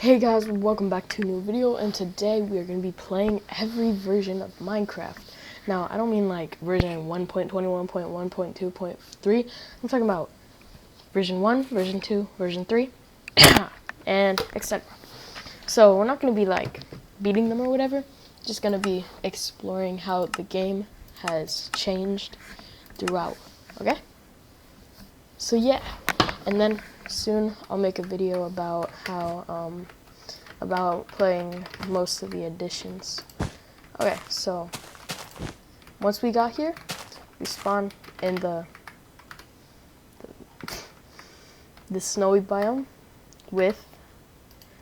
Hey guys, welcome back to a new video, and today we are going to be playing every version of Minecraft. Now, I don't mean like version 1.21.1.2.3, I'm talking about version 1, version 2, version 3, and etc. So we're not going to be like beating them or whatever, just going to be exploring how the game has changed throughout, okay? So yeah, and then soon I'll make a video about how about playing most of the additions. Okay, so once we got here, we spawn in the snowy biome with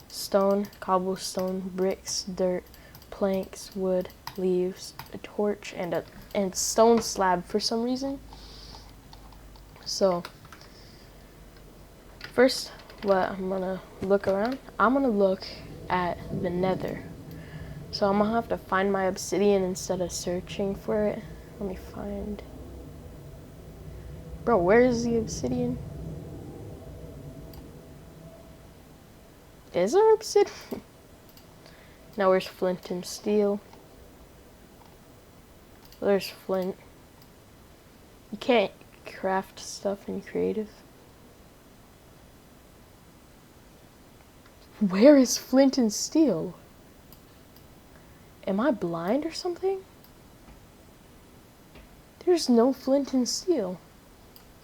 stone, cobblestone, bricks, dirt, planks, wood, leaves, a torch, and stone slab for some reason. So first, what I'm gonna look around, I'm gonna look at the nether. So I'm gonna have to find my obsidian instead of searching for it. Let me find. Bro, where is the obsidian? Is there obsidian? Now where's flint and steel? There's flint. You can't craft stuff in creative. Where is flint and steel? Am I blind or something? There's no flint and steel.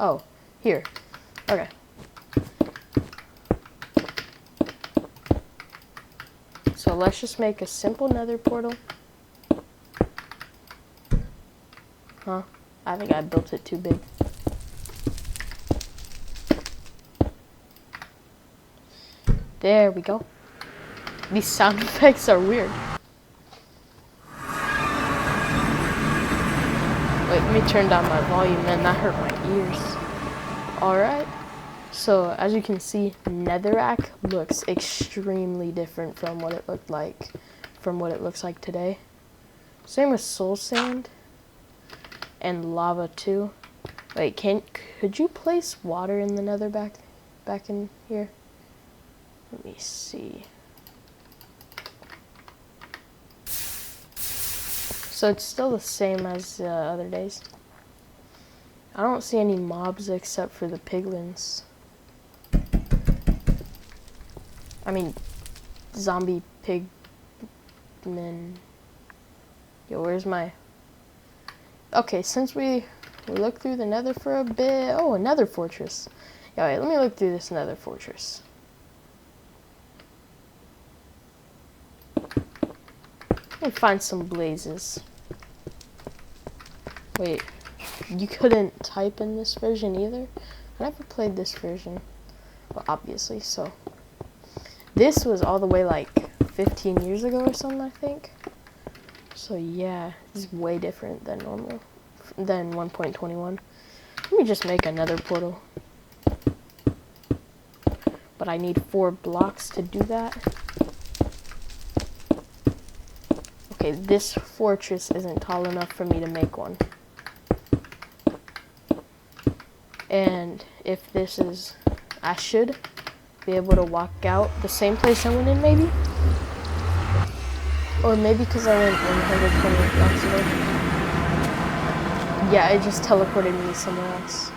Oh, here. Okay. So let's just make a simple nether portal. Huh? I think I built it too big. There we go. These sound effects are weird. Wait, let me turn down my volume, man. That hurt my ears. Alright. So, as you can see, Netherrack looks extremely different from what it looked like, from what it looks like today. Same with soul sand and lava too. Wait, could you place water in the nether back in here? Let me see. So it's still the same as other days. I don't see any mobs except for the piglins. I mean, zombie pigmen. Yo, where's my... Okay, since we looked through the nether for a bit... Oh, a nether fortress. Yeah, wait, let me look through this nether fortress. Let me find some blazes. Wait, you couldn't type in this version either? I never played this version. Well, obviously, so. This was all the way like 15 years ago or something, I think. So yeah, this is way different than normal, than 1.21. Let me just make another portal. But I need 4 blocks to do that. Okay, this fortress isn't tall enough for me to make one. And if this is, I should be able to walk out the same place I went in, maybe? Or maybe because I went 120 blocks away. Yeah, it just teleported me somewhere else.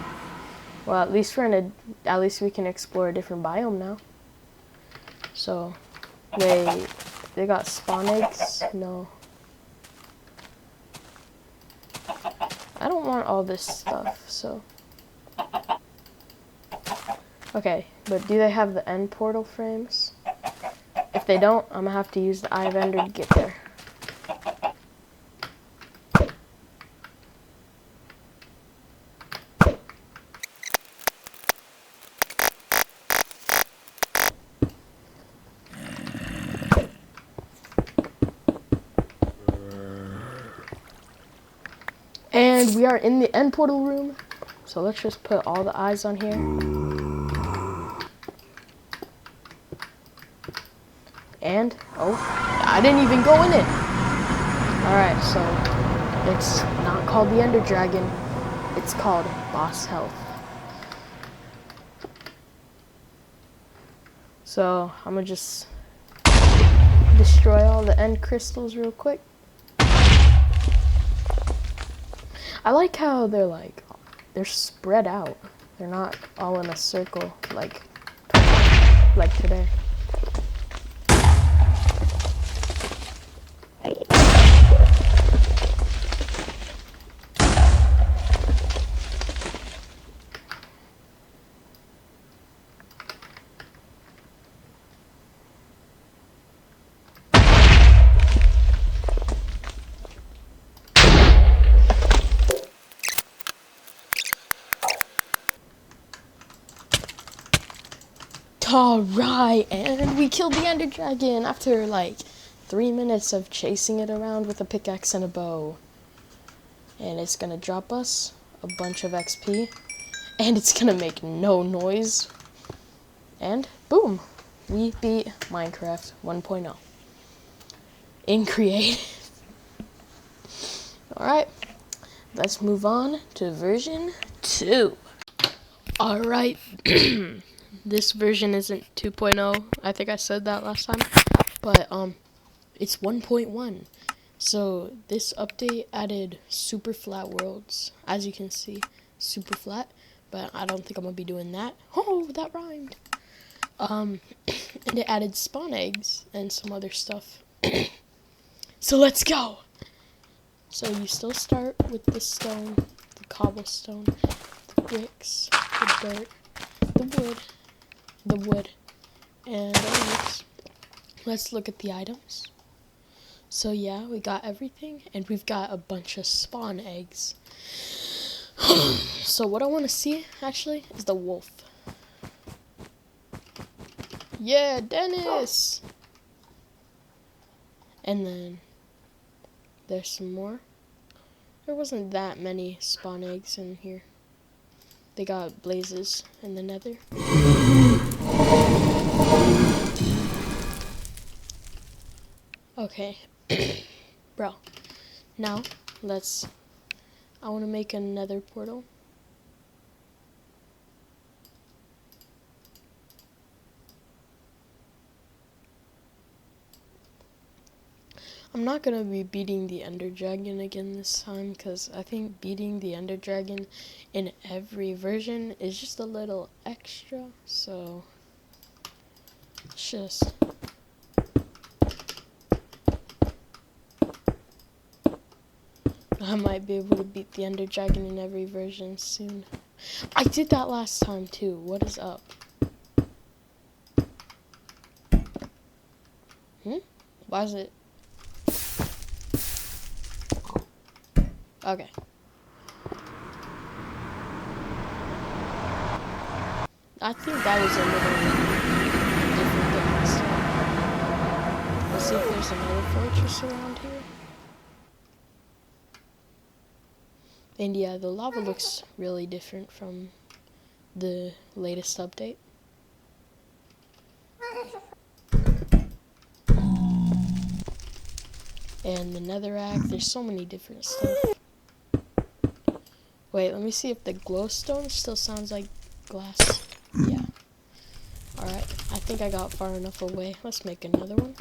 Well, at least at least we can explore a different biome now. So, they got spawn eggs? No. I don't want all this stuff, so. Okay, but do they have the end portal frames? If they don't, I'm gonna have to use the Eye of Ender to get there. And we are in the end portal room. So let's just put all the eyes on here. And, oh, I didn't even go in it. Alright, so it's not called the Ender Dragon. It's called Boss Health. So I'm gonna just destroy all the end crystals real quick. I like how they're spread out. They're not all in a circle like today. Alright, and we killed the Ender Dragon after like 3 minutes of chasing it around with a pickaxe and a bow. And it's gonna drop us a bunch of XP, and it's gonna make no noise. And boom, we beat Minecraft 1.0 in creative. Alright, let's move on to version 2. Alright. This version isn't 2.0. I think I said that last time. But it's 1.1. So this update added super flat worlds. As you can see, super flat. But I don't think I'm gonna be doing that. Oh, that rhymed. And it added spawn eggs and some other stuff. So let's go. So you still start with the stone, the cobblestone, the bricks, the dirt, the wood, and leaves. Let's look at the items. So yeah, we got everything, and we've got a bunch of spawn eggs. So what I want to see, actually, is the wolf. Yeah, Dennis! And then, there's some more. There wasn't that many spawn eggs in here. They got blazes in the nether. Okay, bro. Now, I want to make a nether portal. I'm not going to be beating the Ender Dragon again this time, because I think beating the Ender Dragon in every version is just a little extra, so it's just... I might be able to beat the Ender Dragon in every version soon. I did that last time too. What is up? Why is it... Okay. I think that was a little different than last time. Let's see if there's another fortress around here. And yeah, the lava looks really different from the latest update. And the netherrack, there's so many different stuff. Wait, let me see if the glowstone still sounds like glass. Yeah. Alright, I think I got far enough away. Let's make another one.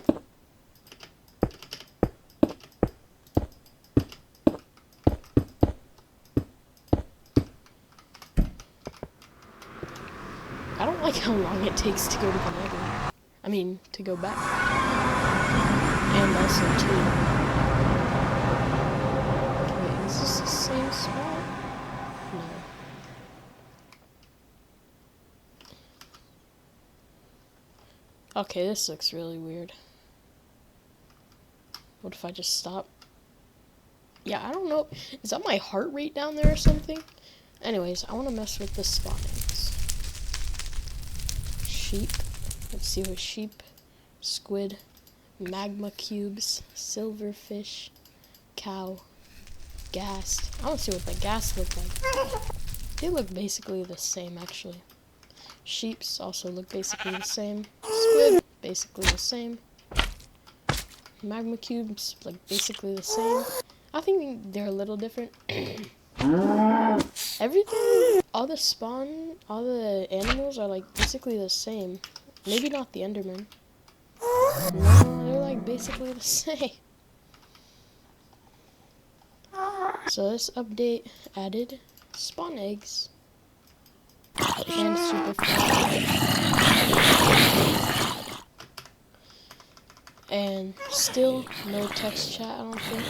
I don't like how long it takes to go to the nether. I mean, to go back. And also to... Wait, is this the same spot? No. Okay, this looks really weird. What if I just stop? Yeah, I don't know. Is that my heart rate down there or something? Anyways, I want to mess with the spawnings. Sheep. Let's see what sheep. Squid. Magma cubes. Silverfish. Cow. Ghast. I want to see what the ghast look like. They look basically the same, actually. Sheeps also look basically the same. Squid, basically the same. Magma cubes, like basically the same. I think they're a little different. Everything, all the animals are like basically the same. Maybe not the Enderman. No, they're like basically the same. So this update added spawn eggs and super fast. And still no text chat, I don't think.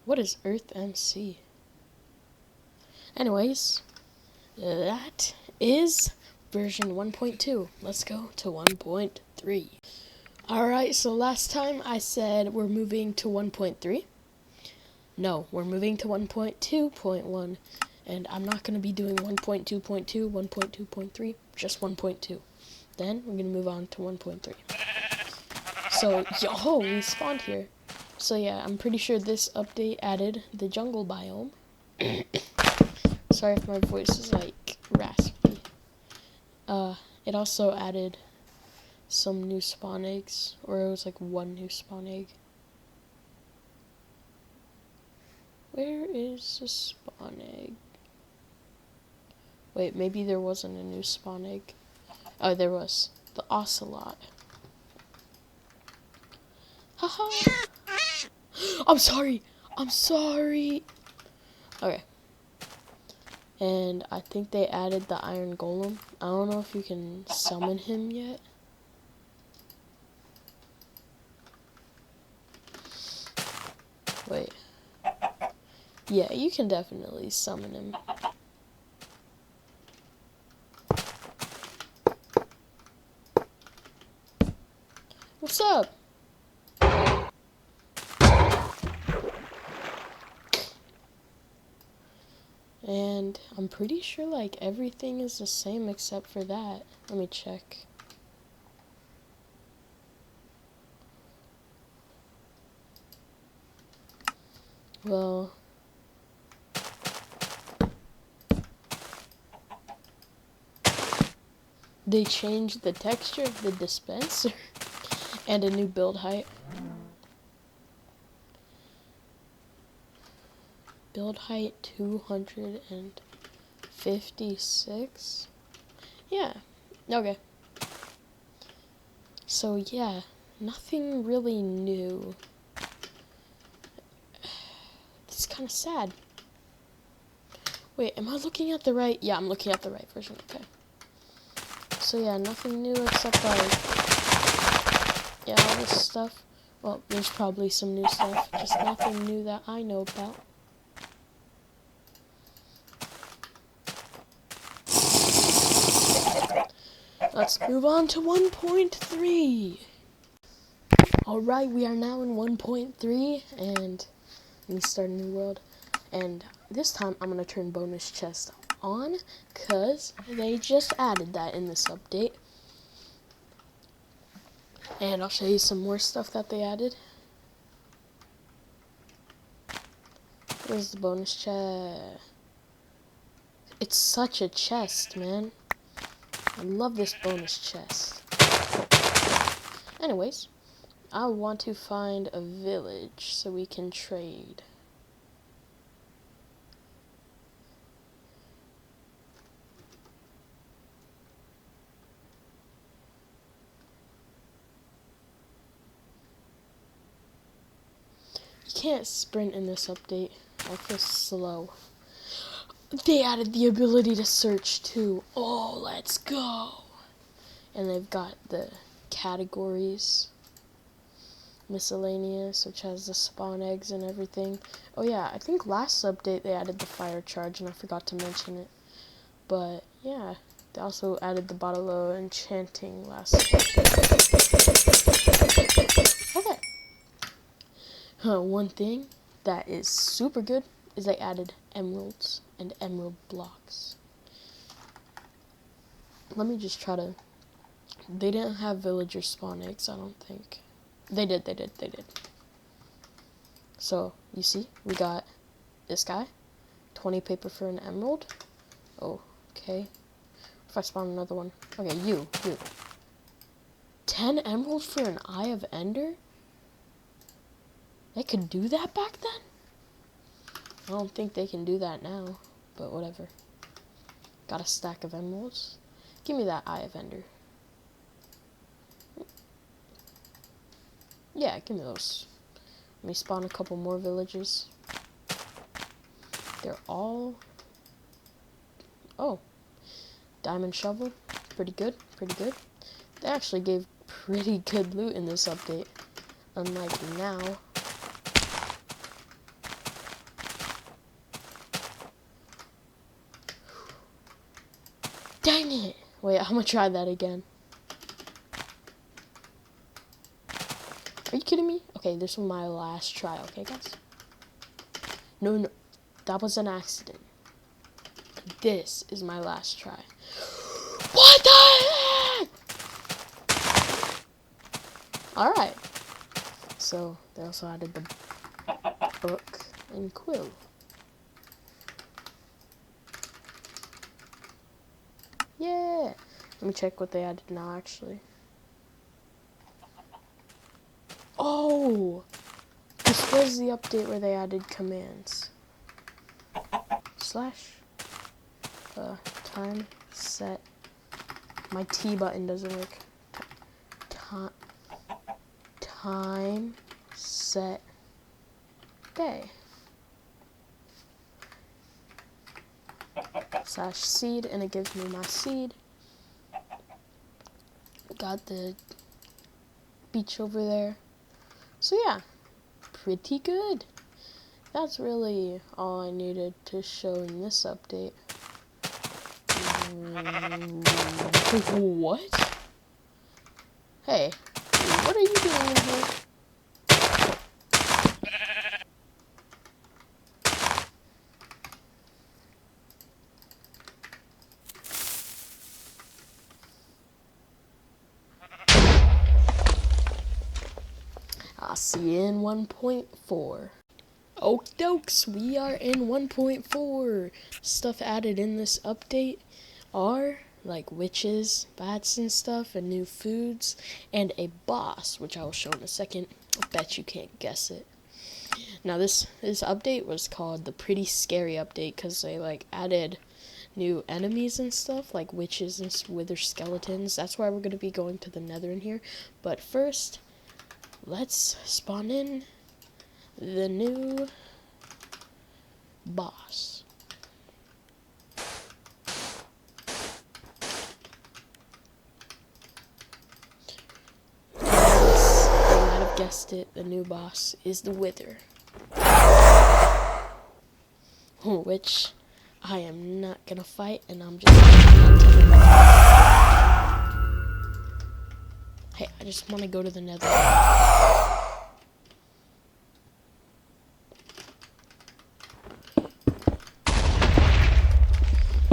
What is Earth MC? Anyways, that is version 1.2. Let's go to 1.3. Alright, so last time I said we're moving to 1.3. No, we're moving to 1.2.1. And I'm not going to be doing 1.2.2, 1.2.3, just 1.2. Then we're going to move on to 1.3. So, yo, we spawned here. So yeah, I'm pretty sure this update added the jungle biome. Sorry if my voice is like raspy. It also added some new spawn eggs, or it was like one new spawn egg. Where is the spawn egg? Wait, maybe there wasn't a new spawn egg. Oh, there was. The ocelot. Haha. I'm sorry. I'm sorry. Okay. And I think they added the iron golem. I don't know if you can summon him yet. Wait. Yeah, you can definitely summon him. What's up? And I'm pretty sure like everything is the same except for that. Let me check. Well, they changed the texture of the dispenser and a new build height. Build height 256. Yeah. Okay. So yeah, nothing really new. It's kind of sad. Wait, am I looking at the right? Yeah, I'm looking at the right version. Okay. So yeah, nothing new except like, yeah, all this stuff. Well, there's probably some new stuff, just nothing new that I know about. Let's move on to 1.3. Alright, we are now in 1.3, and we start a new world. And this time, I'm going to turn bonus chest on, because they just added that in this update. And I'll show you some more stuff that they added. Where's the bonus chest? It's such a chest, man. I love this bonus chest. Anyways, I want to find a village so we can trade. You can't sprint in this update. I feel slow. They added the ability to search too. Oh, let's go. And they've got the categories. Miscellaneous, which has the spawn eggs and everything. Oh yeah, I think last update they added the fire charge and I forgot to mention it. But yeah, they also added the bottle of enchanting last update. Okay. One thing that is super good is they added emeralds and emerald blocks. Let me just try to... They didn't have villager spawn eggs, I don't think. They did. So, you see, we got this guy. 20 paper for an emerald. Oh, okay. If I spawn another one. Okay, you. 10 emerald for an Eye of Ender? They could do that back then? don't think they can do that now, but whatever. Got a stack of emeralds. Give me that Eye of Ender. Yeah, give me those. Let me spawn a couple more villages. They're all... Oh. Diamond shovel. Pretty good, pretty good. They actually gave pretty good loot in this update. Unlike now. Dang it! Wait, I'm gonna try that again. Are you kidding me? Okay, this was my last try, okay, guys? No, that was an accident. This is my last try. What the heck? Alright. So, they also added the book and quill. Yeah! Let me check what they added now, actually. Oh! This was the update where they added commands. Slash. Time set. My T button doesn't work. Time set day. Slash seed, and it gives me my seed. Got the beach over there. So yeah, pretty good. That's really all I needed to show in this update. What? Hey, what are you doing in here? I'll see you in 1.4. Okie dokes, we are in 1.4. Stuff added in this update are like witches, bats and stuff, and new foods, and a boss, which I will show in a second. I bet you can't guess it. Now this update was called the Pretty Scary Update because they like added new enemies and stuff, like witches and wither skeletons. That's why we're going to be going to the nether in here. But first, let's spawn in the new boss. Yes, you might have guessed it, the new boss is the Wither. Which I am not gonna fight, and I'm just gonna Hey, I just want to go to the nether.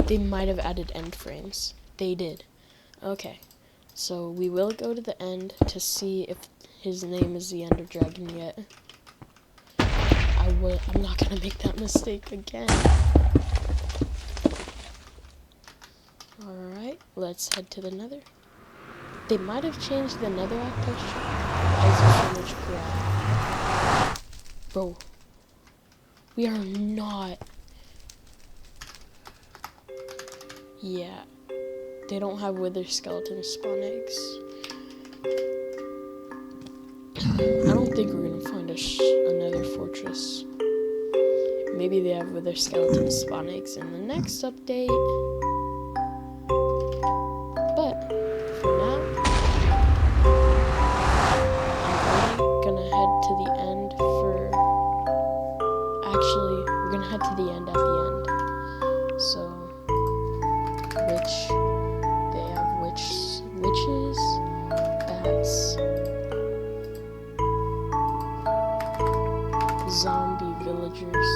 They might have added end frames. They did. Okay. So we will go to the end to see if his name is the Ender Dragon yet. I'm not gonna make that mistake again. Alright, let's head to the nether. They might have changed the netherrack texture. Why is there so much crap? Bro. We are not. Yeah. They don't have wither skeleton spawn eggs. I don't think we're gonna find another fortress. Maybe they have wither skeleton spawn eggs in the next update. But for now, I'm really gonna head to the end for. Actually, we're gonna head to the end at the end. So, they have witches, bats, zombie villagers,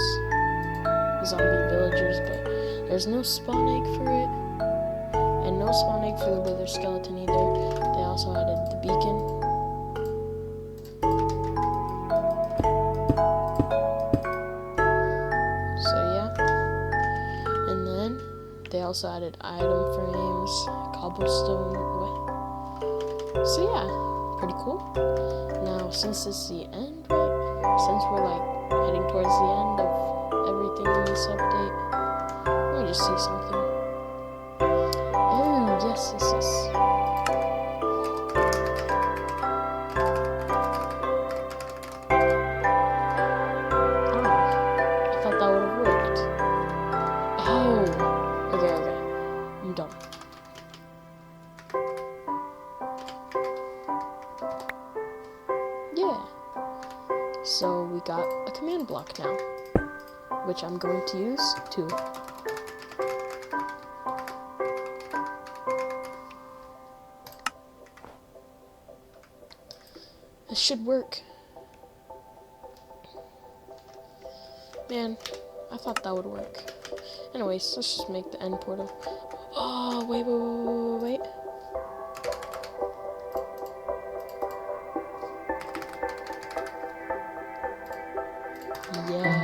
but there's no spawn egg for it, and no spawn egg for the wither skeleton either. They also added the beacon. So yeah, and then they also added item frames, cobblestone. So yeah, pretty cool. Now since it's the end, right? Since we're like heading towards the end of everything. anything in this update. Let me just see something. Oh, yes, yes, yes. Oh, I thought that would have worked. Oh, okay, okay. I'm done. Yeah. So we got a command block now, which I'm going to use to this should work. Man, I thought that would work. Anyways, let's just make the end portal. Oh, wait. Yeah.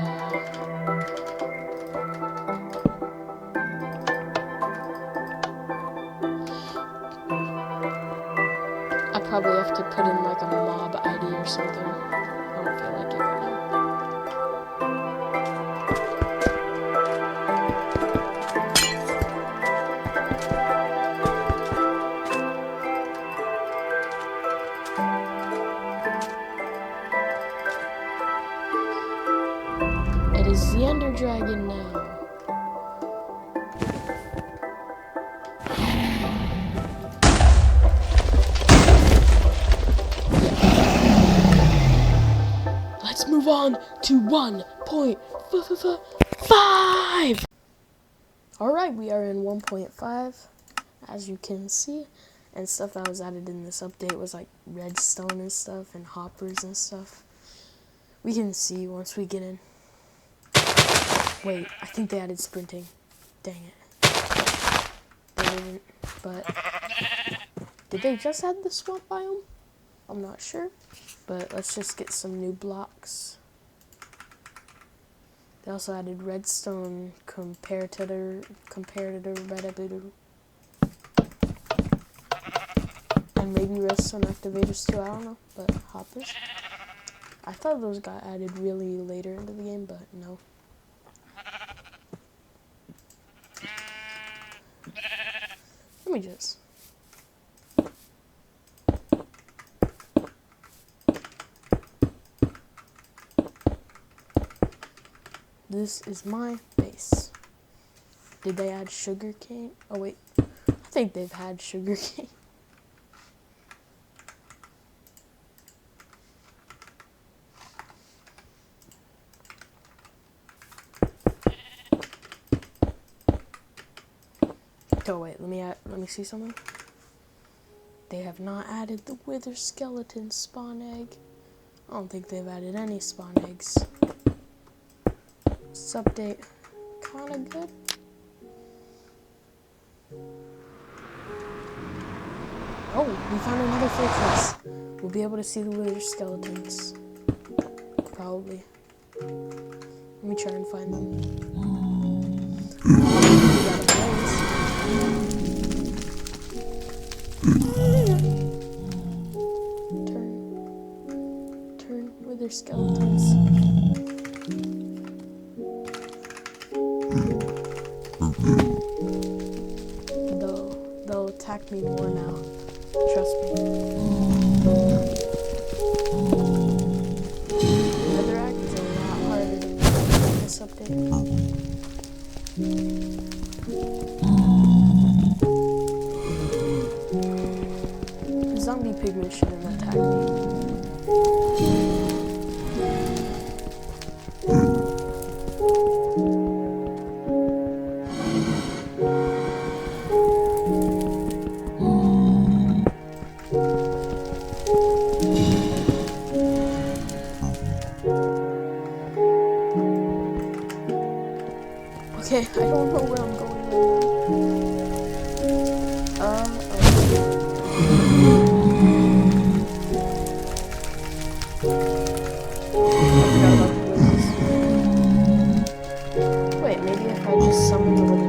I probably have to put in like a mob ID or something. I don't feel like it right now. It is the Ender Dragon now. Let's move on to 1.5. Alright, we are in 1.5, as you can see. And stuff that was added in this update was like redstone and stuff, and hoppers and stuff. We can see once we get in. Wait, I think they added sprinting. Dang it. They didn't, but did they just add the swamp biome? I'm not sure, but let's just get some new blocks. They also added redstone comparator, and maybe redstone activators too, I don't know, but hoppers. I thought those got added really later into the game, but no. Let me just... This is my base. Did they add sugarcane? Oh wait, I think they've had sugarcane. Oh wait, let me see something. They have not added the wither skeleton spawn egg. I don't think they've added any spawn eggs. This update kinda good. Oh, we found another fortress. We'll be able to see the wither skeletons. Probably. Let me try and find them. We got a blaze. Turn wither skeletons. They'll attack me more now. Trust me. Netherrack is a lot harder to find in this update. The zombie pigment shouldn't attack me. Okay, I don't know where I'm going right now. Wait, maybe if I just summon the wither.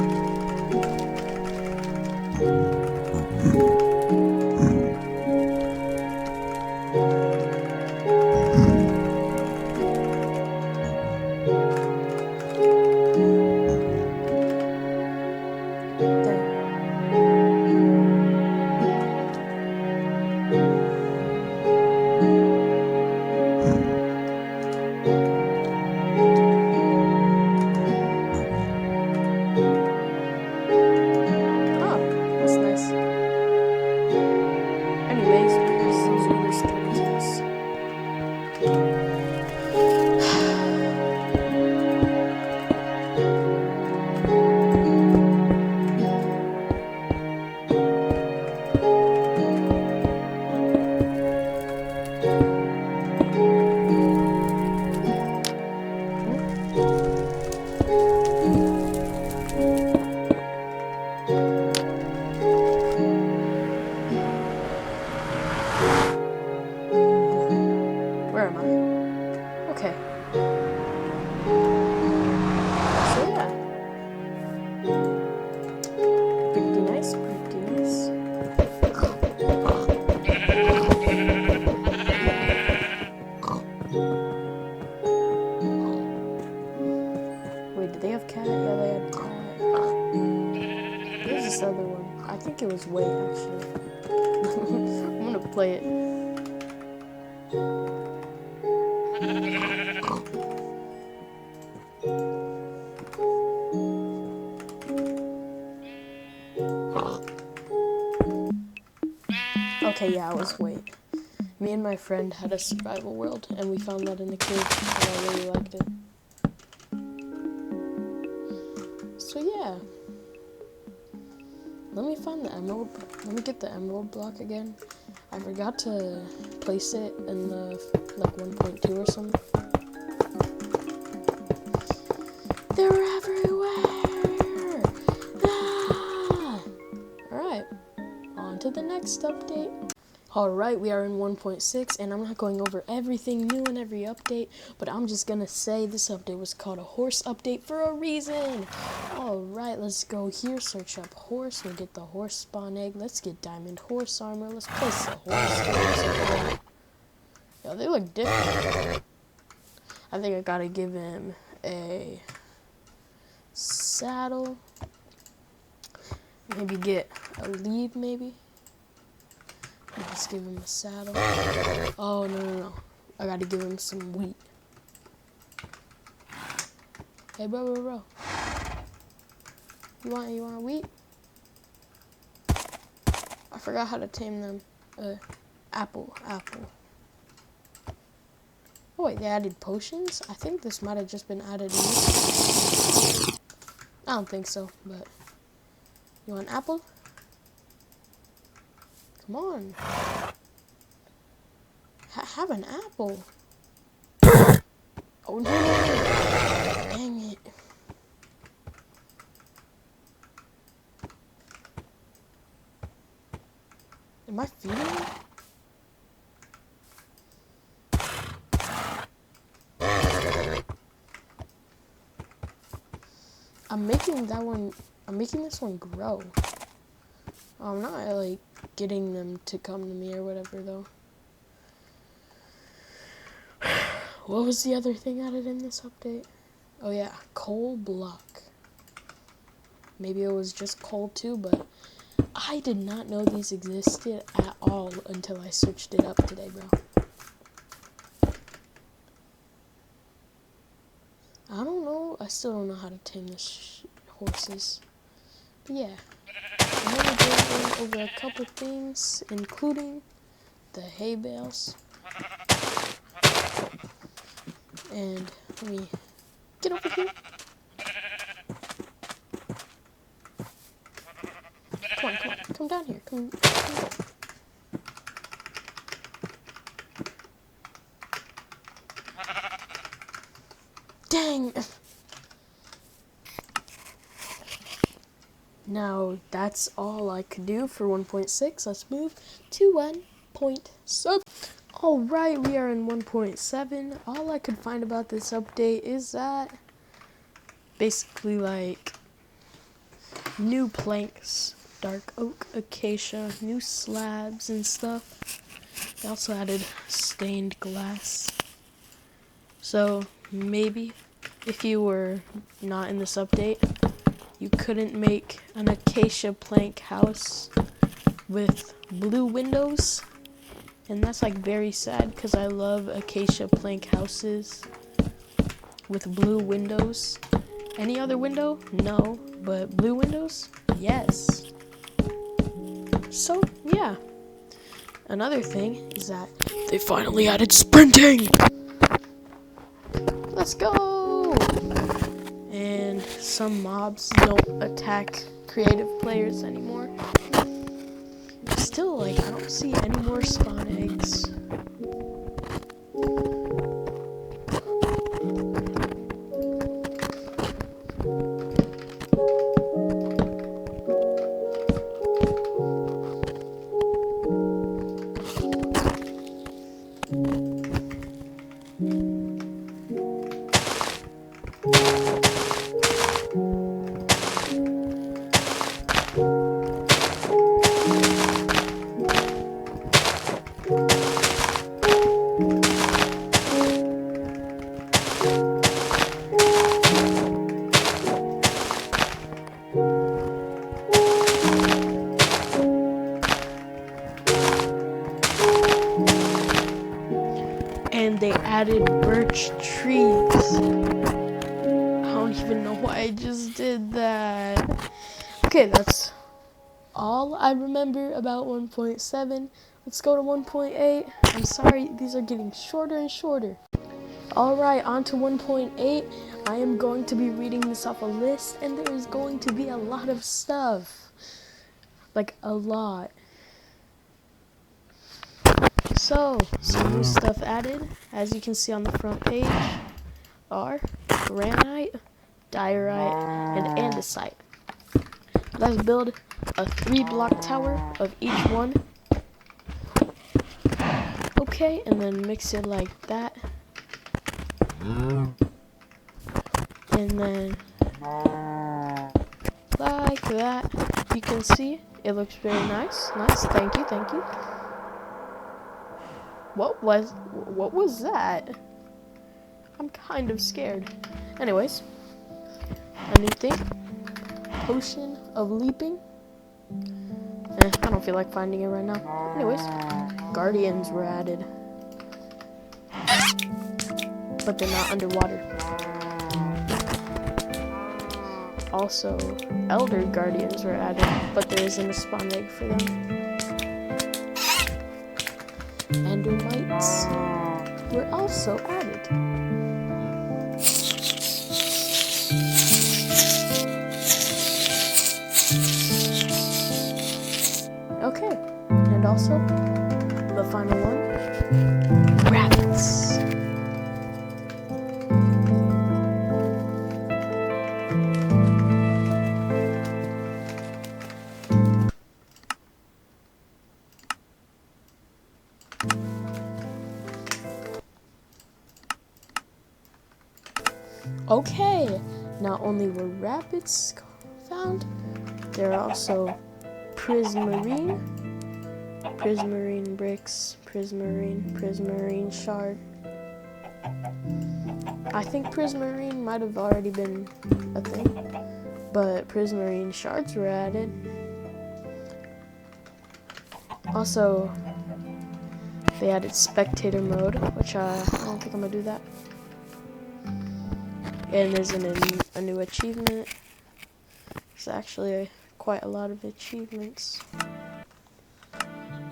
Did they have cat? Yeah, they had cat. There's this other one. I think it was Wait, actually. I'm gonna play it. Okay, yeah, it was Wait. Me and my friend had a survival world, and we found that in the cave, and I really liked it. So yeah. Let me find the emerald. Let me get the emerald block again. I forgot to place it in the, like, 1.2 or something. They're everywhere! Ah! Alright, on to the next update. Alright, we are in 1.6, and I'm not going over everything new in every update, but I'm just gonna say this update was called a horse update for a reason. Alright, let's go here, search up horse, we'll get the horse spawn egg, let's get diamond horse armor, let's place the horse. Yeah, they look different. I think I gotta give him a saddle, maybe get a lead, maybe. Let's give him a saddle. Oh, no. I gotta give him some wheat. Hey, bro. You want wheat? I forgot how to tame them. Apple. Oh, wait, they added potions? I think this might have just been added in this. I don't think so, but... You want an apple? Come on. Have an apple. Oh, no. Dang it. Am I feeding it? I'm making this one grow. I'm not, like, getting them to come to me or whatever, though. What was the other thing added in this update? Oh, yeah, coal block. Maybe it was just coal, too, but I did not know these existed at all until I searched it up today, bro. I don't know. I still don't know how to tame this horses. But yeah. I'm going to go over a couple things, including the hay bales. And let me get over here. Come down here. Come. Dang! Now, that's all I could do for 1.6. Let's move to 1.7. Alright, we are in 1.7. All I could find about this update is that basically, like, new planks, dark oak, acacia, new slabs and stuff. They also added stained glass. So, maybe if you were not in this update, you couldn't make an acacia plank house with blue windows. And that's, like, very sad because I love acacia plank houses with blue windows. Any other window? No. But blue windows? Yes. So, yeah. Another thing is that they finally added sprinting! Let's go! And some mobs don't attack creative players anymore. Still, like, I don't see any more spawn eggs. don't even know why I just did that. Okay, that's all I remember about 1.7. Let's go to 1.8. I'm sorry, these are getting shorter and shorter. Alright, on to 1.8. I am going to be reading this off a list, and there is going to be a lot of stuff. Like, a lot. So, some new stuff added, as you can see on the front page, are granite, diorite, and andesite. Let's build a 3-block tower of each one. Okay, and then mix it like that. And then like that. You can see it looks very nice. Nice, thank you, thank you. What was that? I'm kind of scared. Anyways, a new thing. Potion of leaping. I don't feel like finding it right now. Anyways, guardians were added. But they're not underwater. Also, elder guardians were added, but there isn't a spawn egg for them. Endermites were also added. Okay, and also, the final one, rabbits. Okay, not only were rabbits found, there are also prismarine bricks, prismarine shard. I think prismarine might have already been a thing, but prismarine shards were added. Also, they added spectator mode, which I don't think I'm gonna do that. And there's a new achievement. There's actually quite a lot of achievements.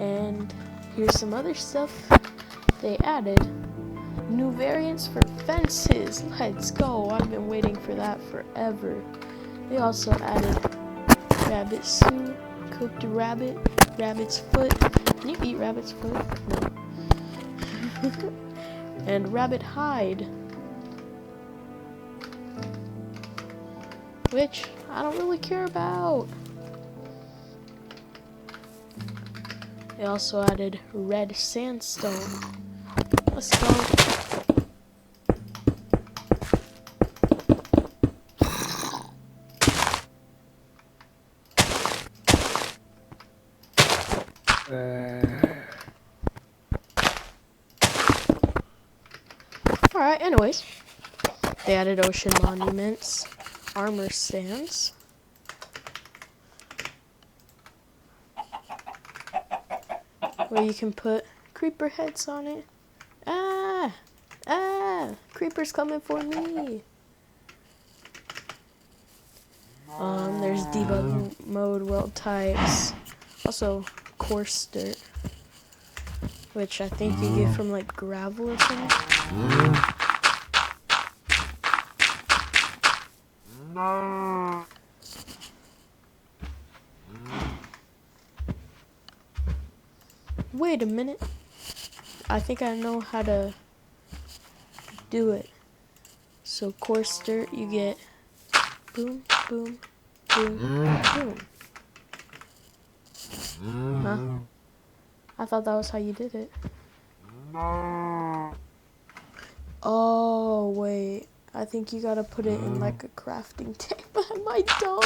And here's some other stuff they added. New variants for fences. Let's go. I've been waiting for that forever. They also added rabbit stew, cooked rabbit, rabbit's foot. Can you eat rabbit's foot? No. And rabbit hide, which I don't really care about. They also added red sandstone. Let's go. Alright, anyways. They added ocean monuments, armor stands, where you can put creeper heads on it. Creeper's coming for me. There's debug mode, world types, also coarse dirt, which I think you get from like gravel or something. Wait a minute. I think I know how to do it. So coarse dirt, you get boom, boom, boom, boom. Huh? I thought that was how you did it. Oh, wait. I think you gotta put it in like a crafting table. Am I dumb?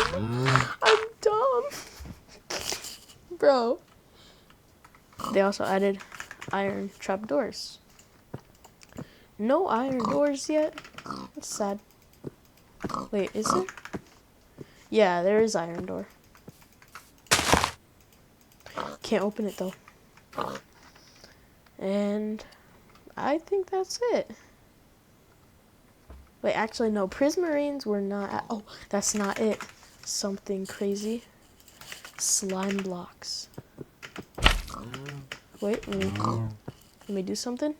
I'm dumb. Bro. They also added iron trapdoors. No iron doors yet? That's sad. Wait, is there? Yeah, there is iron door. Can't open it though. And I think that's it. Wait, actually, no. Prismarines were not. Oh, that's not it. Something crazy. Slime blocks. Wait, let me do something.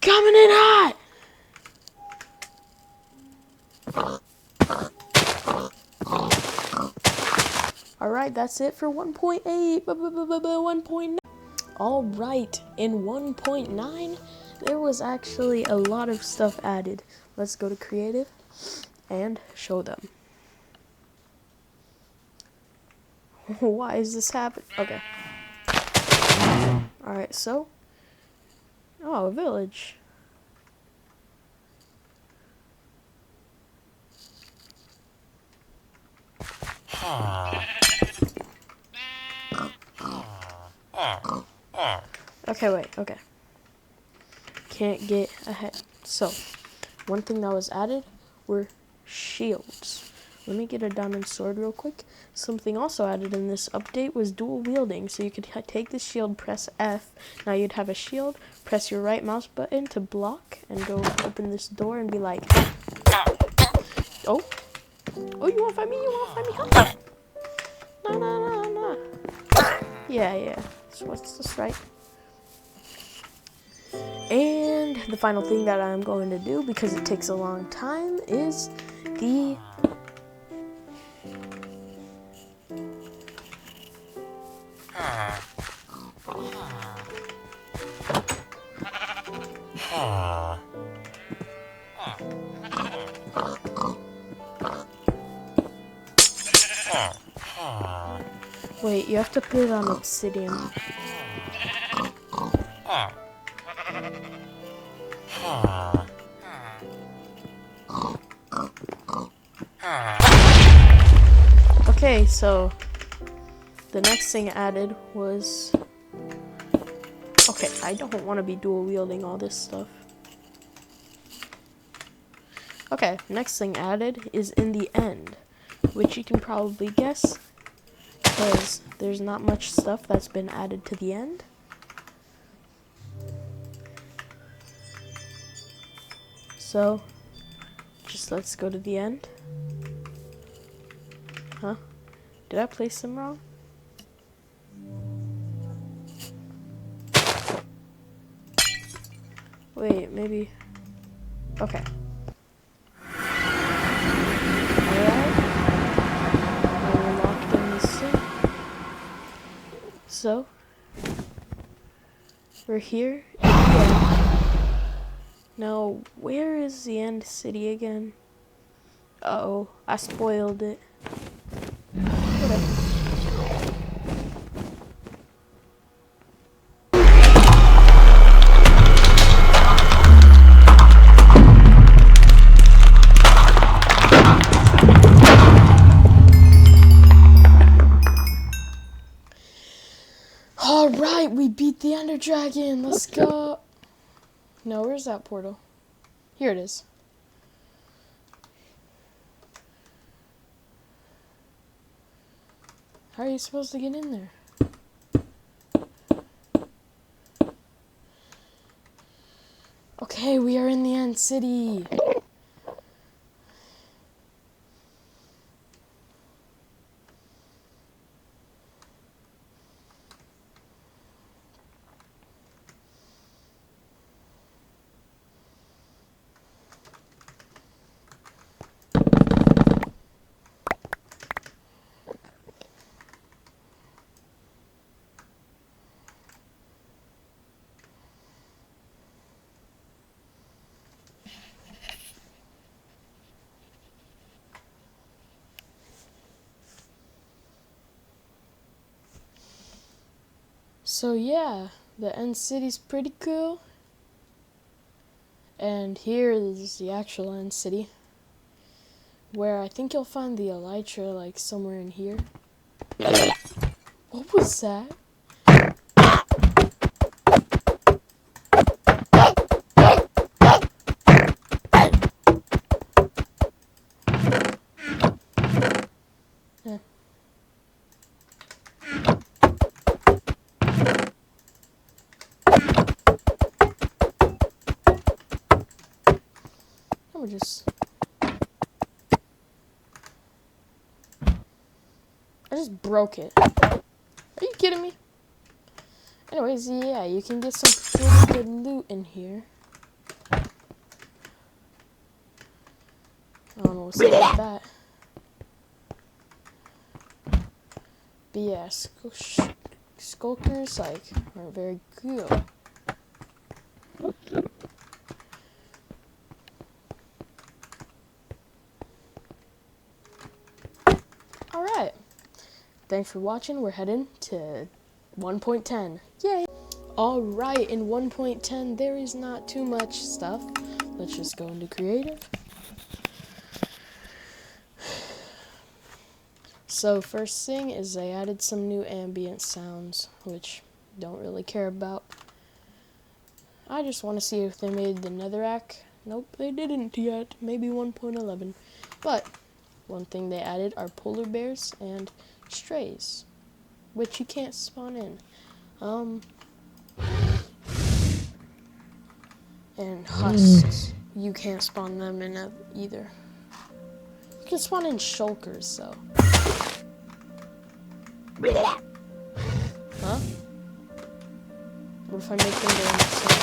Coming in hot! Alright, that's it for 1.8. 1.9. Alright, in 1.9, there was actually a lot of stuff added. Let's go to creative and show them. Why is this happening? Okay. Alright, so. Oh, a village. Okay, wait, okay. Can't get ahead. So, one thing that was added were shields. Let me get a diamond sword real quick. Something also added in this update was dual wielding. So you could take the shield, press F. Now you'd have a shield, press your right mouse button to block, and go open this door and be like, oh, you wanna fight me? You wanna fight me? Huh? No. Yeah. What's this, right? And the final thing that I'm going to do, because it takes a long time, is the wait, you have to put it on obsidian. Okay, so the next thing added was, okay, I don't want to be dual wielding all this stuff. Okay, next thing added is in the end, which you can probably guess, because there's not much stuff that's been added to the end. So, just let's go to the end. Huh? Did I place them wrong? Wait, maybe. Okay. Alright. Now we're locked in this thing. So, we're here. Now, where is the end city again? Uh-oh, I spoiled it. Whatever. Alright, we beat the Ender Dragon. Let's go. No, where's that portal? Here it is. How are you supposed to get in there? Okay, we are in the end city. So yeah, the end city's pretty cool. And here is the actual end city, where I think you'll find the elytra like somewhere in here. What was that? I'm just... I just broke it. Are you kidding me? Anyways, yeah, you can get some pretty good loot in here. I don't know what's up with that. But yeah, skulkers, like, aren't very good. Alright. Thanks for watching. We're heading to 1.10. Yay! Alright, in 1.10, there is not too much stuff. Let's just go into creative. So first thing is they added some new ambient sounds, which don't really care about. I just want to see if they made the netherrack. Nope, they didn't yet. Maybe 1.11. But one thing they added are polar bears and strays, which you can't spawn in. And husks, you can't spawn them in either. You can spawn in shulkers though. Huh? What if I make them go insane?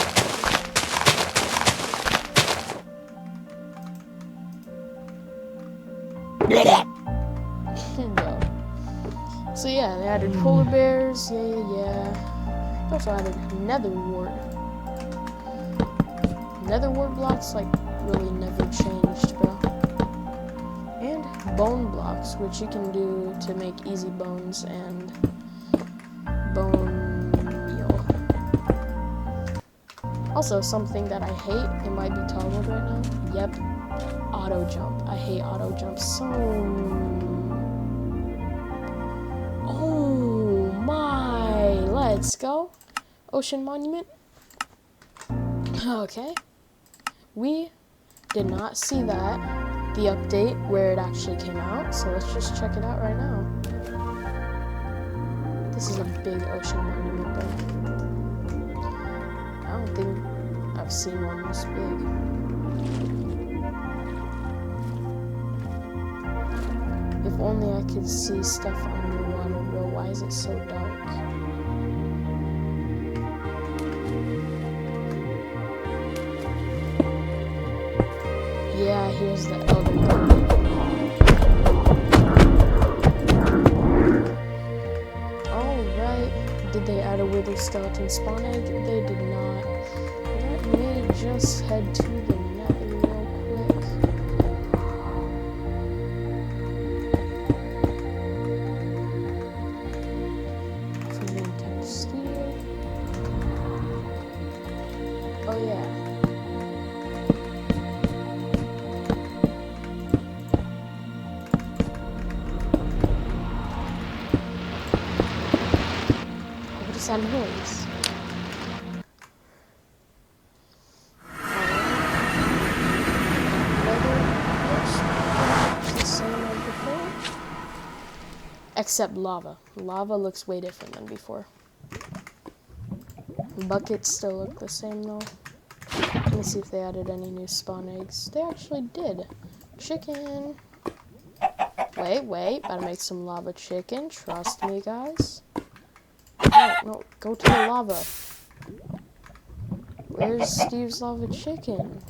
No. So yeah, they added polar bears, yeah. They also added netherwart. Netherwart blocks, like, really never changed, bro. And bone blocks, which you can do to make easy bones and bone meal. Also, something that I hate, it might be toggled right now. Yep, auto jump. I hate auto jump so. Oh my! Let's go. Ocean Monument. Okay. We did not see that, the update where it actually came out, so let's just check it out right now. This is a big ocean monument though. I don't think I've seen one this big. If only I could see stuff underwater, bro. Why is it so dark? Yeah, here's the Elder Garden. Alright, did they add a wither skeleton spawn egg? They did not. Let me just head to the nether real quick. Fermented steel. Oh yeah. That noise. The same as before, except lava. Lava looks way different than before. Buckets still look the same though. Let me see if they added any new spawn eggs. They actually did. Chicken. Wait. Gotta make some lava chicken. Trust me, guys. No, go to the lava. Where's Steve's lava chicken?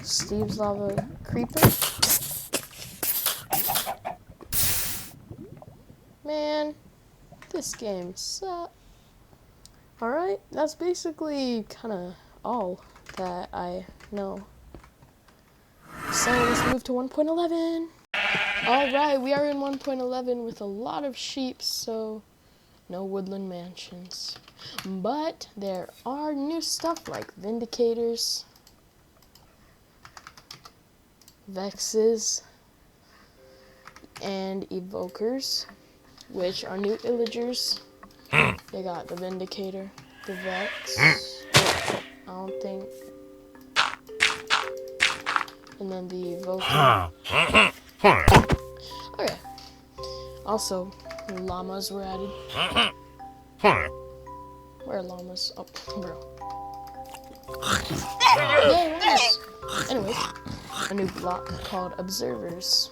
Steve's lava creeper? Man, this game sucks. Alright, that's basically kinda all that I know. So let's move to 1.11. Alright, we are in 1.11 with a lot of sheep, so no woodland mansions. But there are new stuff like Vindicators, Vexes, and Evokers, which are new Illagers. They got the Vindicator, the Vex, I don't think, and then the Evoker. Okay. Also, llamas were added. Where are llamas? Oh, bro. Yeah, Yes. Anyways, a new block called Observers.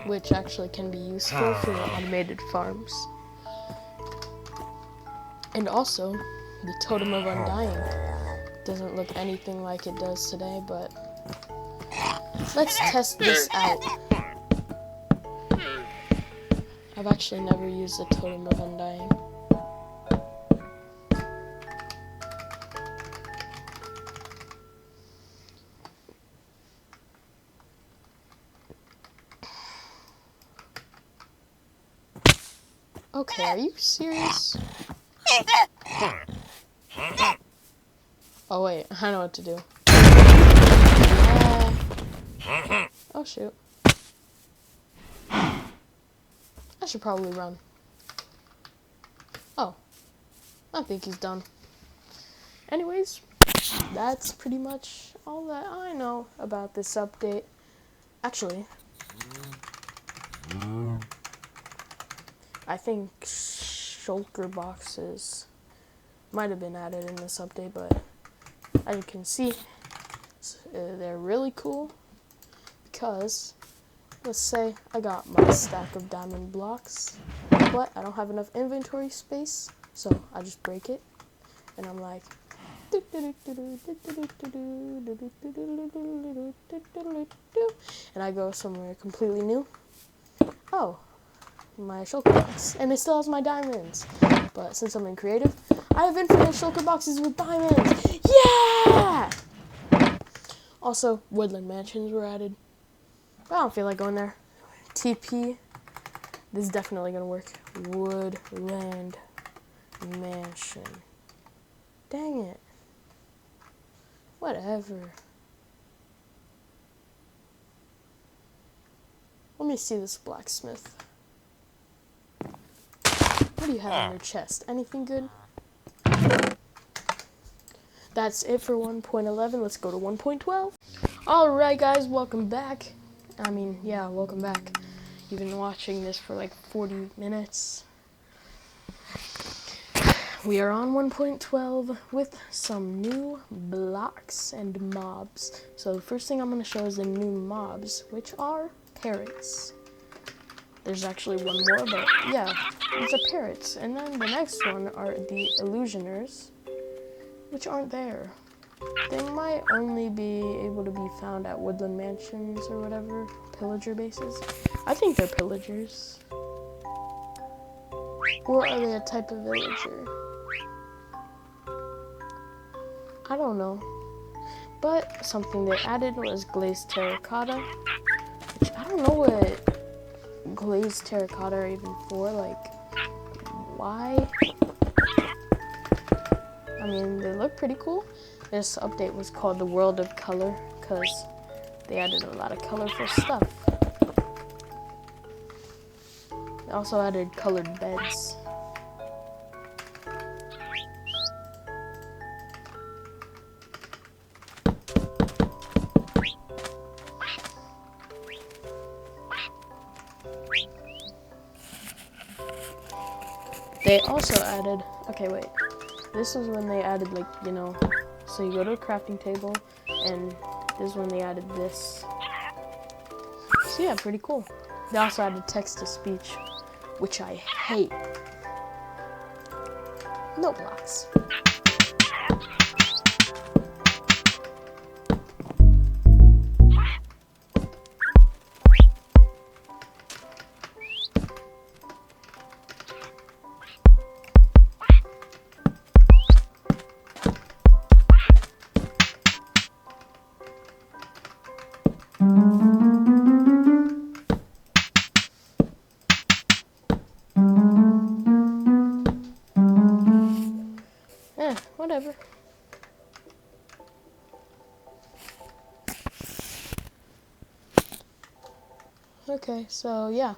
Which actually can be useful for automated farms. And also, the Totem of Undying. Doesn't look anything like it does today, but let's test this out. I've actually never used the Totem of Undying. Okay, are you serious? Oh wait, I know what to do. Oh shoot. I should probably run. Oh, I think he's done. Anyways, that's pretty much all that I know about this update. Actually, I think shulker boxes might have been added in this update, but as you can see, they're really cool because, let's say I got my stack of diamond blocks, but I don't have enough inventory space, so I just break it, and I'm like, and I go somewhere completely new. Oh, my shulker box, and it still has my diamonds. But since I'm in creative, I have infinite shulker boxes with diamonds. Yeah! Also, woodland mansions were added. But I don't feel like going there. TP. This is definitely gonna work. Woodland mansion. Dang it. Whatever. Let me see this blacksmith. What do you have in your chest? Anything good? That's it for 1.11. Let's go to 1.12. Alright guys, welcome back. Welcome back. You've been watching this for like 40 minutes. We are on 1.12 with some new blocks and mobs. So the first thing I'm going to show is the new mobs, which are parrots. There's actually one more, but yeah, it's a parrots. And then the next one are the illusioners, which aren't there. They might only be able to be found at woodland mansions or whatever, pillager bases. I think they're pillagers. Or are they a type of villager? I don't know. But something they added was glazed terracotta, which I don't know what glazed terracotta are even for. Like, why? I mean, they look pretty cool. This update was called the World of Color because they added a lot of colorful stuff. They also added colored beds. They also added, okay wait, this was when they added like, so you go to a crafting table and this is when they added this. So yeah, pretty cool. They also added text to speech, which I hate. No blocks. Whatever. Okay, so yeah.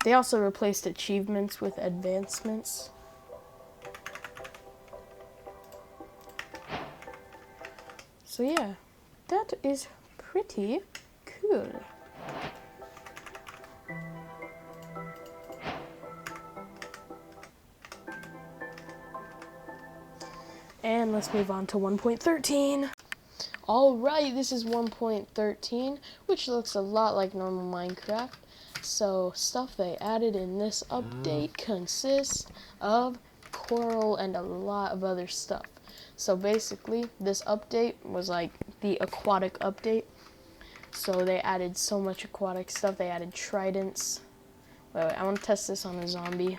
They also replaced achievements with advancements. So yeah, that is pretty cool. And let's move on to 1.13. Alright, this is 1.13, which looks a lot like normal Minecraft. So, stuff they added in this update consists of coral and a lot of other stuff. So basically, this update was like the aquatic update. So they added so much aquatic stuff. They added tridents. Wait, I want to test this on a zombie.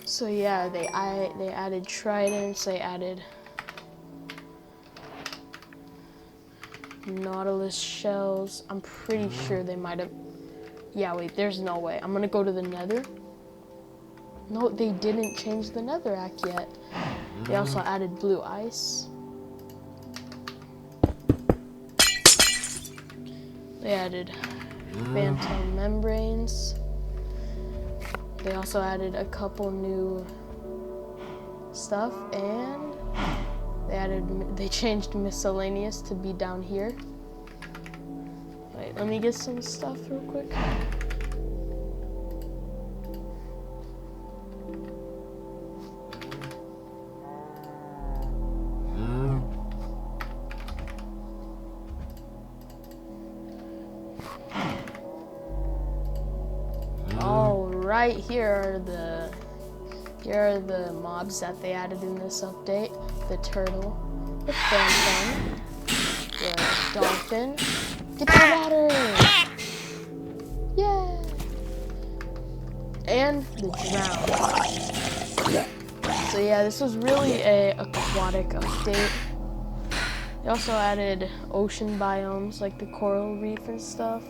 So yeah, they added tridents. They added nautilus shells. I'm pretty sure they might have. Yeah, wait, there's no way. I'm gonna go to the nether. No, they didn't change the netherrack yet. They also added blue ice. They added phantom membranes. They also added a couple new stuff, and they changed miscellaneous to be down here. Wait, let me get some stuff real quick. Alright, here are the mobs that they added in this update. The turtle, the phantom, the dolphin. Get the water! Yeah! And the drown. So yeah, this was really a aquatic update. They also added ocean biomes like the coral reef and stuff.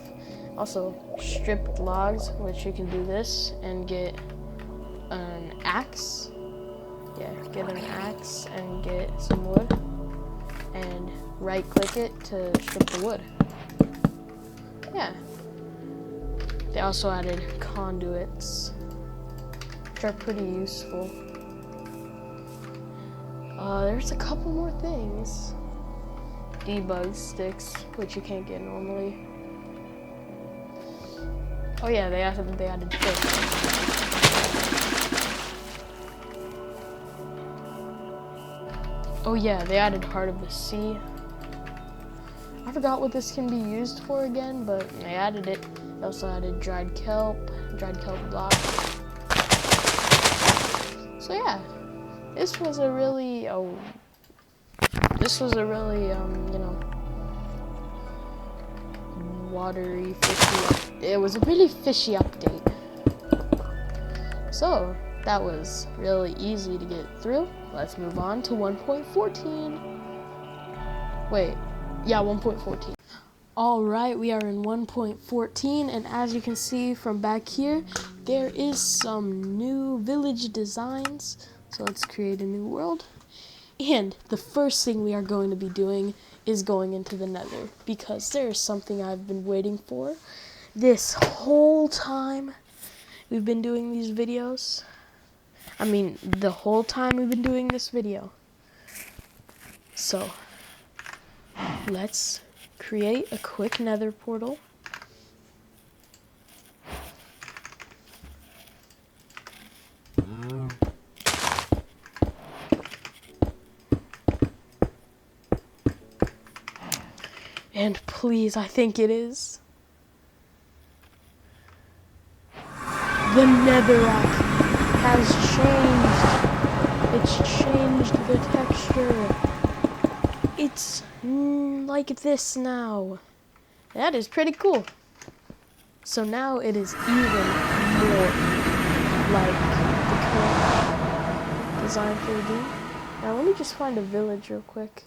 Also stripped logs, which you can do this and get an axe. Yeah, get an axe and get some wood. And right click it to strip the wood. Yeah. They also added conduits, which are pretty useful. There's a couple more things. Debug sticks, which you can't get normally. Oh yeah, they added fish. Oh yeah, they added Heart of the Sea. I forgot what this can be used for again, but they added it. They also added dried kelp blocks. So yeah, this was a really, you know, watery, fishy. It was a really fishy update. So that was really easy to get through. Let's move on to 1.14. Wait, yeah, 1.14. All right, we are in 1.14, and as you can see from back here, there is some new village designs. So let's create a new world. And the first thing we are going to be doing is going into the nether, because there is something I've been waiting for this whole time we've been doing these videos. I mean, the whole time we've been doing this video. So, let's create a quick nether portal. And please, I think it is. The netherrack has changed. It's changed the texture. It's like this now. That is pretty cool. So now it is even more like the current design for the game. Now let me just find a village real quick.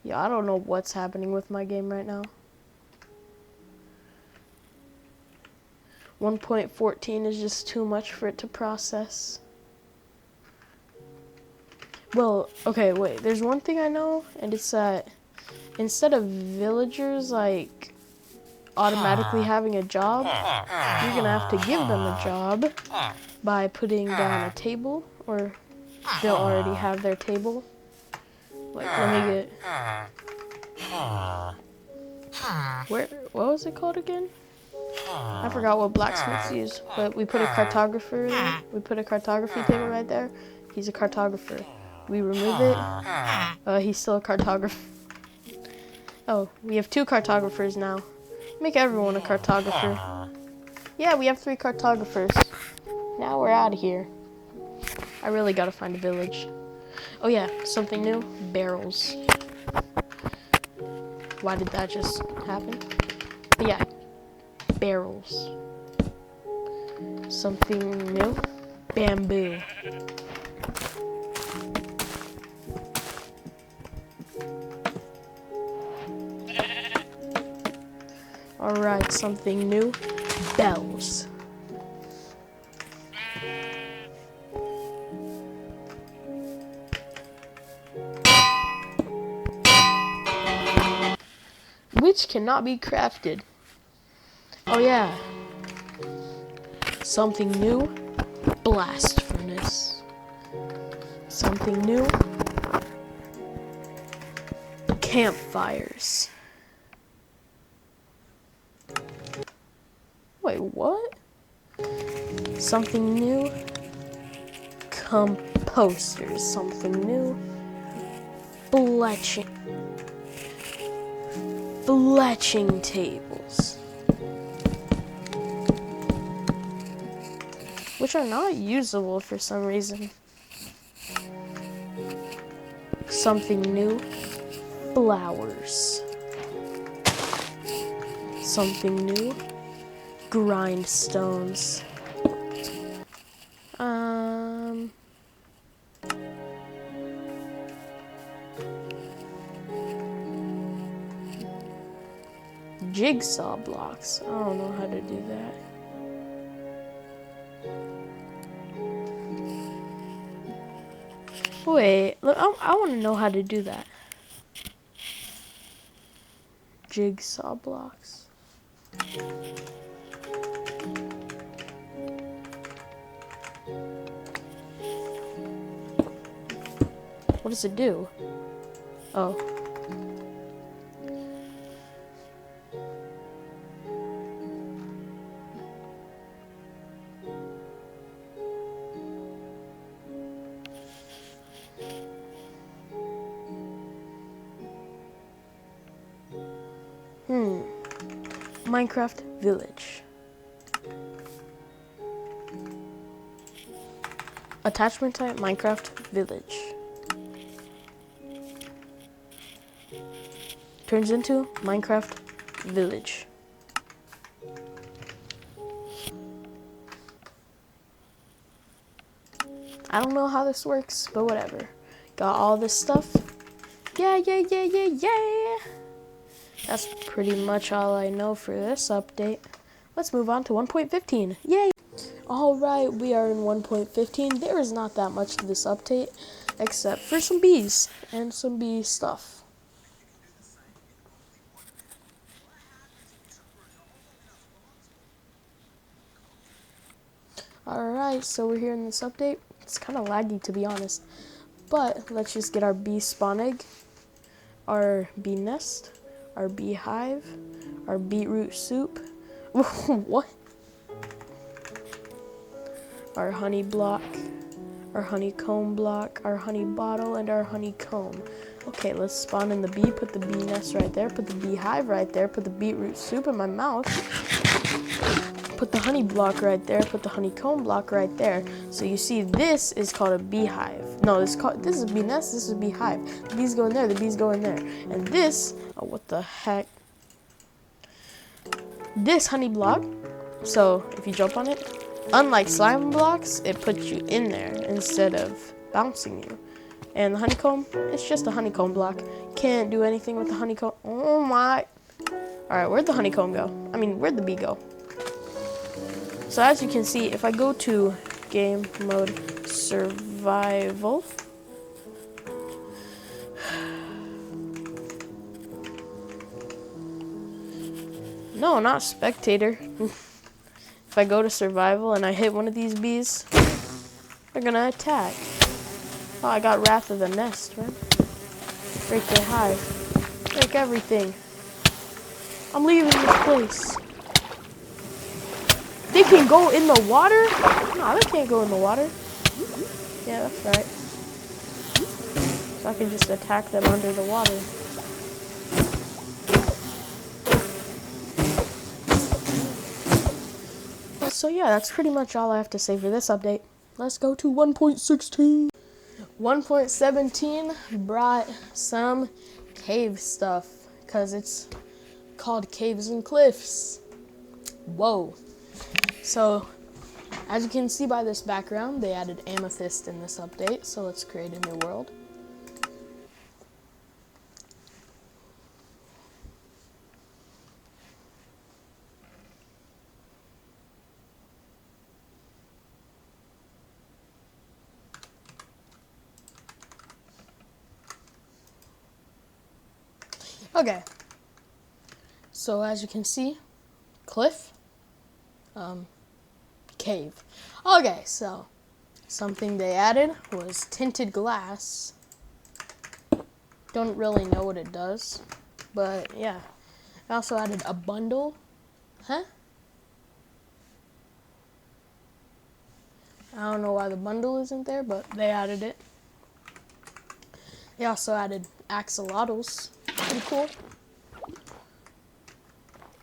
Yeah, I don't know what's happening with my game right now. 1.14 is just too much for it to process. Well, okay, wait. There's one thing I know, and it's that instead of villagers, like, automatically having a job, you're gonna have to give them a job by putting down a table, or they'll already have their table. Like, let me get... What was it called again? I forgot what blacksmiths use, but we put a cartographer there. We put a cartography table right there. He's a cartographer. We remove it. He's still a cartographer. Oh, we have 2 cartographers now. Make everyone a cartographer. Yeah, we have 3 cartographers. Now we're out of here. I really gotta find a village. Oh yeah, something new. Barrels. Why did that just happen? But yeah, barrels. Something new. Bamboo. Alright, something new. Bells. Which cannot be crafted. Oh yeah. Something new. Blast furnace. Something new. Campfires. Wait, what? Something new. Composters. Something new. Fletching tables. Which are not usable for some reason. Something new. Flowers. Something new. Grindstones. Jigsaw blocks. I don't know how to do that. Wait, look, I want to know how to do that. Jigsaw blocks. What does it do? Oh. Minecraft village. Attachment type Minecraft village. Turns into Minecraft village. I don't know how this works, but whatever. Got all this stuff. Yeah. That's pretty much all I know for this update. Let's move on to 1.15. Yay! Alright, we are in 1.15. There is not that much to this update, except for some bees and some bee stuff. Alright, so we're here in this update. It's kind of laggy, to be honest. But let's just get our bee spawn egg, our bee nest, our beehive, our beetroot soup. What? Our honey block, our honeycomb block, our honey bottle, and our honeycomb. Okay, let's spawn in the bee, put the bee nest right there, put the beehive right there, put the beetroot soup in my mouth, put the honey block right there, put the honeycomb block right there. So you see, this is called a beehive. No, this is a bee nest, this is a beehive. The bees go in there, the bees go in there. And this, oh, what the heck? This honey block, so if you jump on it, unlike slime blocks, it puts you in there instead of bouncing you. And the honeycomb, it's just a honeycomb block. Can't do anything with the honeycomb. Oh my. Alright, where'd the honeycomb go? I mean, where'd the bee go? So as you can see, if I go to game mode survival, no, not spectator. If I go to survival and I hit one of these bees, they're gonna attack. Oh, I got Wrath of the Nest, right? Break their hive. Break everything. I'm leaving this place. They can go in the water? No, they can't go in the water. Yeah, that's right. So I can just attack them under the water. So yeah, that's pretty much all I have to say for this update. Let's go to 1.16. 1.17 brought some cave stuff because it's called Caves and Cliffs. Whoa. So, as you can see by this background, they added amethyst in this update, so let's create a new world. Okay, so as you can see, cliff, cave. Okay, so something they added was tinted glass. Don't really know what it does, but yeah. I also added a bundle. Huh? I don't know why the bundle isn't there, but they added it. They also added axolotls. Pretty cool.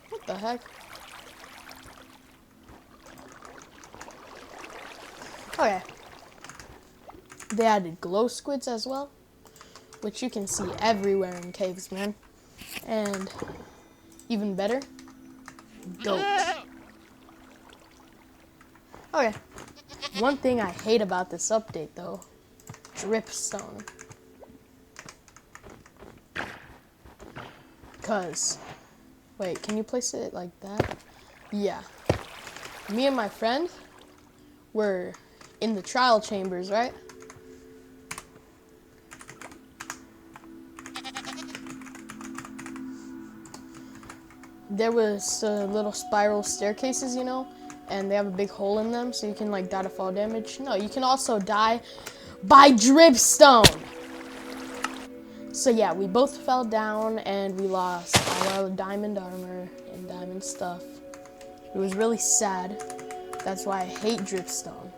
What the heck? Okay. They added glow squids as well, which you can see everywhere in caves, man. And even better, goat. Okay. One thing I hate about this update, though, dripstone. Because, wait, can you place it like that? Yeah. Me and my friend were in the trial chambers, right? There was little spiral staircases, you know, and they have a big hole in them, so you can like die to fall damage. No, you can also die by dripstone. So yeah, we both fell down and we lost all our diamond armor and diamond stuff. It was really sad. That's why I hate dripstone.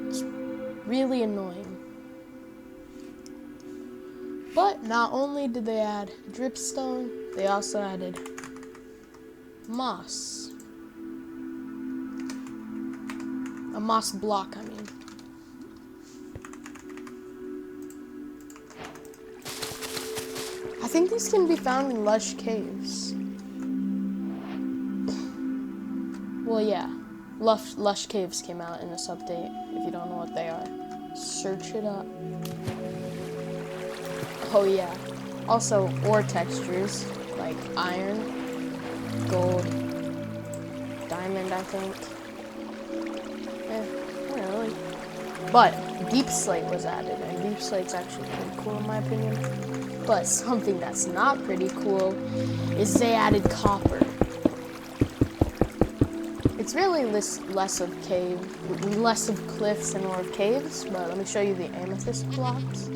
It's really annoying. But not only did they add dripstone, they also added moss. A moss block, I mean. I think these can be found in lush caves. Well, yeah. Lush caves came out in this update, if you don't know what they are. Search it up. Oh, yeah. Also, ore textures, like iron, gold, diamond, I think. Not really. But deep slate was added, and deep slate's actually pretty cool in my opinion. But something that's not pretty cool is they added copper. It's really less of cliffs and more of caves, but let me show you the amethyst blocks.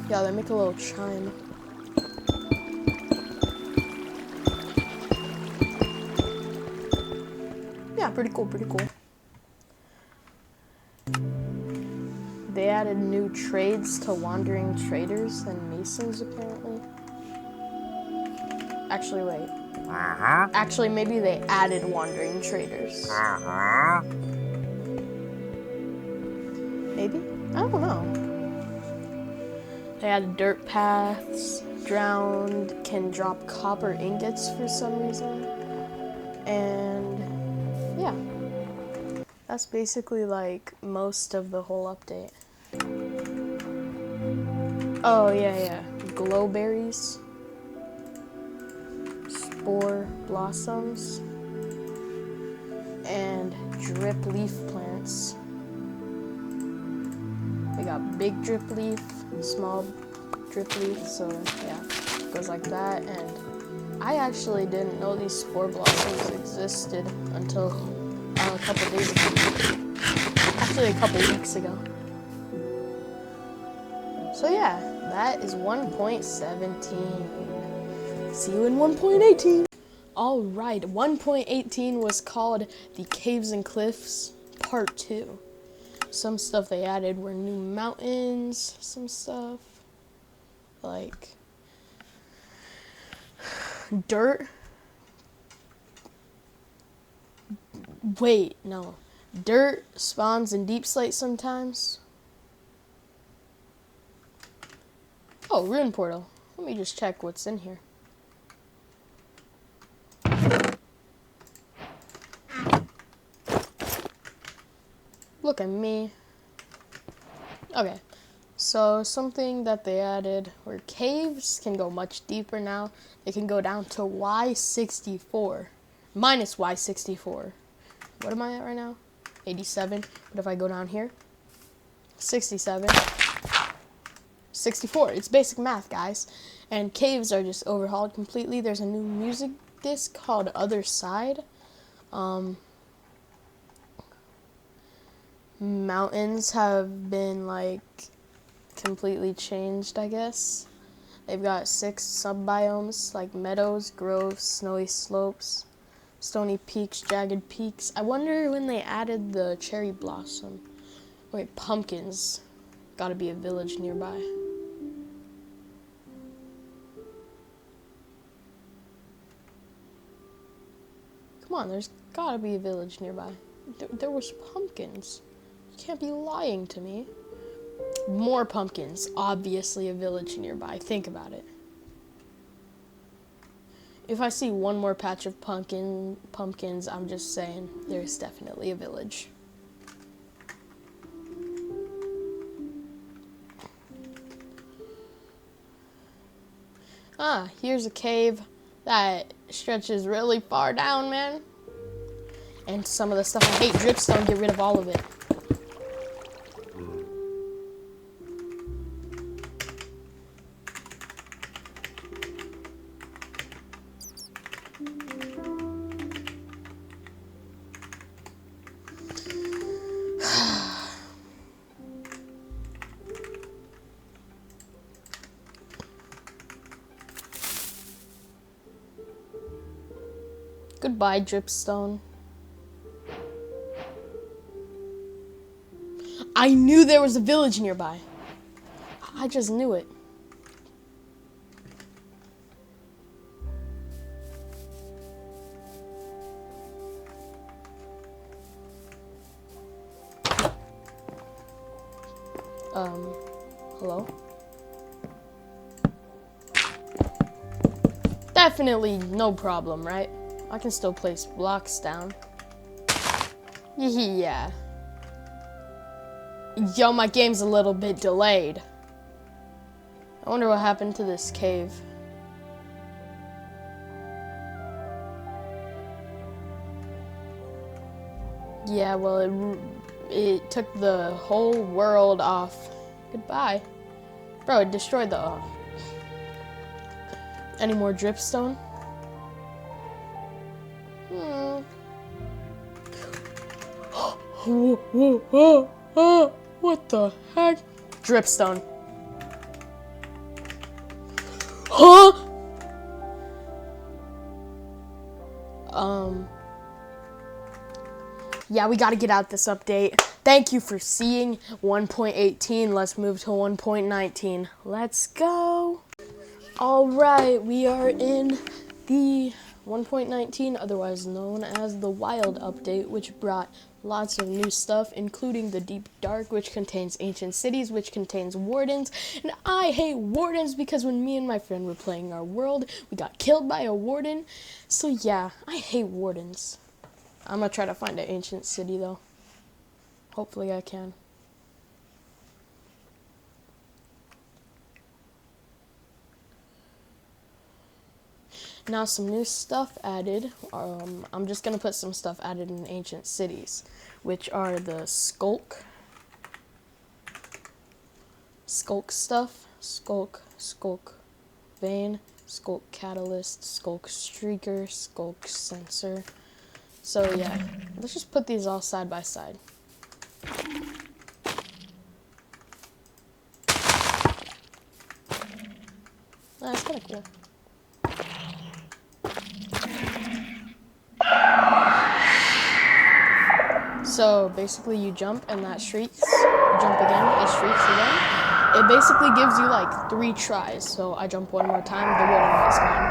Yeah, they make a little chime. Yeah, pretty cool, pretty cool. They added new trades to wandering traders and masons, apparently. Actually, wait. Actually, maybe they added wandering traders. Maybe? I don't know. They added dirt paths. Drowned can drop copper ingots for some reason. And yeah. That's basically like most of the whole update. Oh, yeah. Glowberries. Spore blossoms. And drip leaf plants. We got big drip leaf, small drip leaf, so yeah, it goes like that. And I actually didn't know these spore blossoms existed until a couple days ago. Actually, a couple weeks ago. So yeah, that is 1.17. See you in 1.18. Alright, 1.18 was called the Caves and Cliffs Part 2. Some stuff they added were new mountains, some stuff like dirt. Wait, no. Dirt spawns in Deep Slate sometimes. Oh, Rune Portal. Let me just check what's in here. Look at me. Okay, so something that they added were caves can go much deeper now. They can go down to Y64, minus Y64. What am I at right now? 87. But if I go down here, 67, 64. It's basic math, guys. And caves are just overhauled completely. There's a new music disc called Other Side. Mountains have been like completely changed, I guess. They've got 6 sub-biomes like meadows, groves, snowy slopes, stony peaks, jagged peaks. I wonder when they added the cherry blossom. Wait, pumpkins. Gotta be a village nearby. Come on, there's gotta be a village nearby. There was pumpkins. You can't be lying to me. More pumpkins. Obviously a village nearby. Think about it. If I see one more patch of pumpkins, I'm just saying there's definitely a village. Ah, here's a cave that stretches really far down, man. And some of the stuff I hate, dripstone, get rid of all of it. Goodbye, dripstone. I knew there was a village nearby. I just knew it. Hello? Definitely no problem, right? I can still place blocks down. Yeah. Yo, my game's a little bit delayed. I wonder what happened to this cave. Yeah, well, it took the whole world off. Goodbye. Bro, it destroyed the... Any more dripstone? What the heck? Dripstone. Huh? Yeah, we gotta get out this update. Thank you for seeing 1.18. Let's move to 1.19. Let's go. All right, we are in the 1.19, otherwise known as the Wild update, which brought lots of new stuff, including the Deep Dark, which contains ancient cities, which contains wardens. And I hate wardens because when me and my friend were playing our world, we got killed by a warden. So yeah, I hate wardens. I'm gonna try to find an ancient city though. Hopefully I can. Now some new stuff added. I'm just gonna put some stuff added in ancient cities, which are the skulk stuff, skulk vein, skulk catalyst, skulk streaker, skulk sensor. So yeah, let's just put these all side by side. That's kind of cool. So basically you jump and that shrieks, jump again, it shrieks again. It basically gives you like 3 tries. So I jump one more time, the warden might spawn.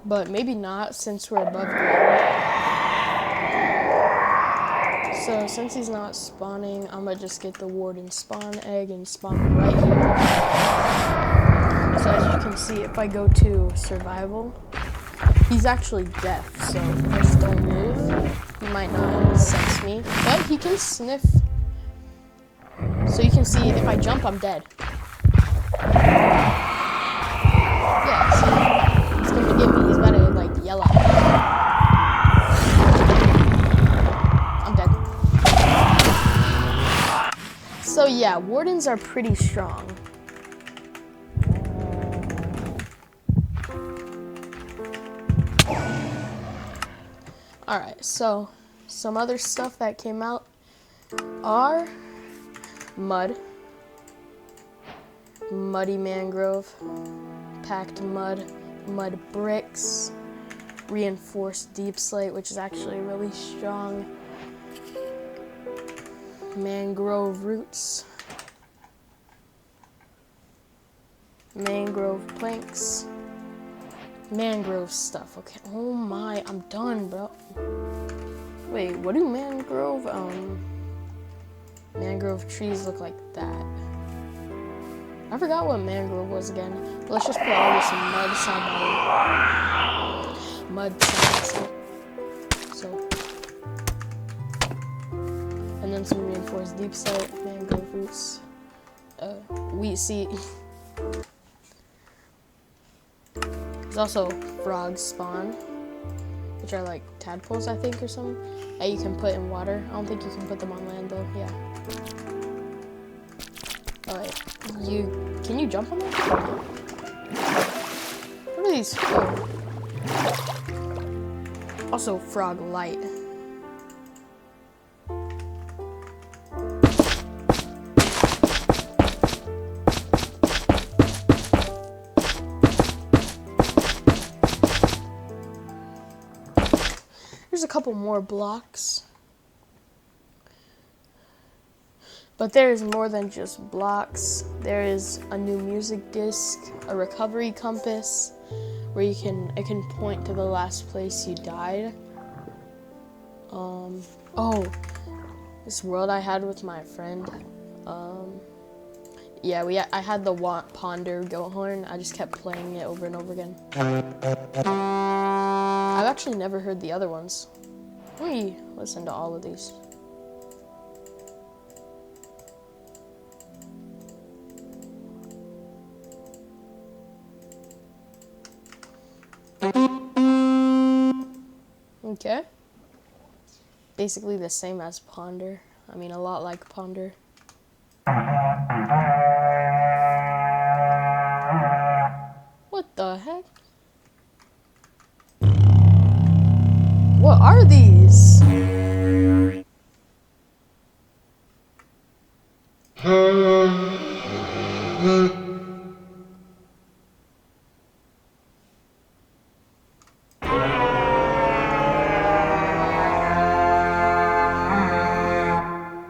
But maybe not since we're above ground. So since he's not spawning, I'm gonna just get the warden spawn egg and spawn him right here. So as you can see, if I go to survival, he's actually deaf, so if I just don't move, he might not sense me. But he can sniff. So you can see if I jump, I'm dead. Yeah, see? He's gonna get me. He's about to like yell at me. I'm dead. So yeah, wardens are pretty strong. Alright, so some other stuff that came out are mud, muddy mangrove, packed mud, mud bricks, reinforced deep slate, which is actually really strong, mangrove roots, mangrove planks, mangrove stuff. Okay, oh my, I'm done, bro. Wait, what do mangrove trees look like that? I forgot what mangrove was again. Let's just put all this mud side by side. So, and then some reinforced deep slate, mangrove roots, wheat seed. There's also frogs spawn, which are like tadpoles, I think, or something, that you can put in water. I don't think you can put them on land though. Yeah. Alright, can you jump on that? What are these? Oh. Also, frog light. There's a couple more blocks. But there is more than just blocks. There is a new music disc, a recovery compass, where it can point to the last place you died. Oh, this world I had with my friend. Yeah, I had the Ponder goat horn. I just kept playing it over and over again. I've actually never heard the other ones. Let me listen to all of these. Okay. Basically the same as Ponder. I mean, a lot like Ponder. What the heck? What are these?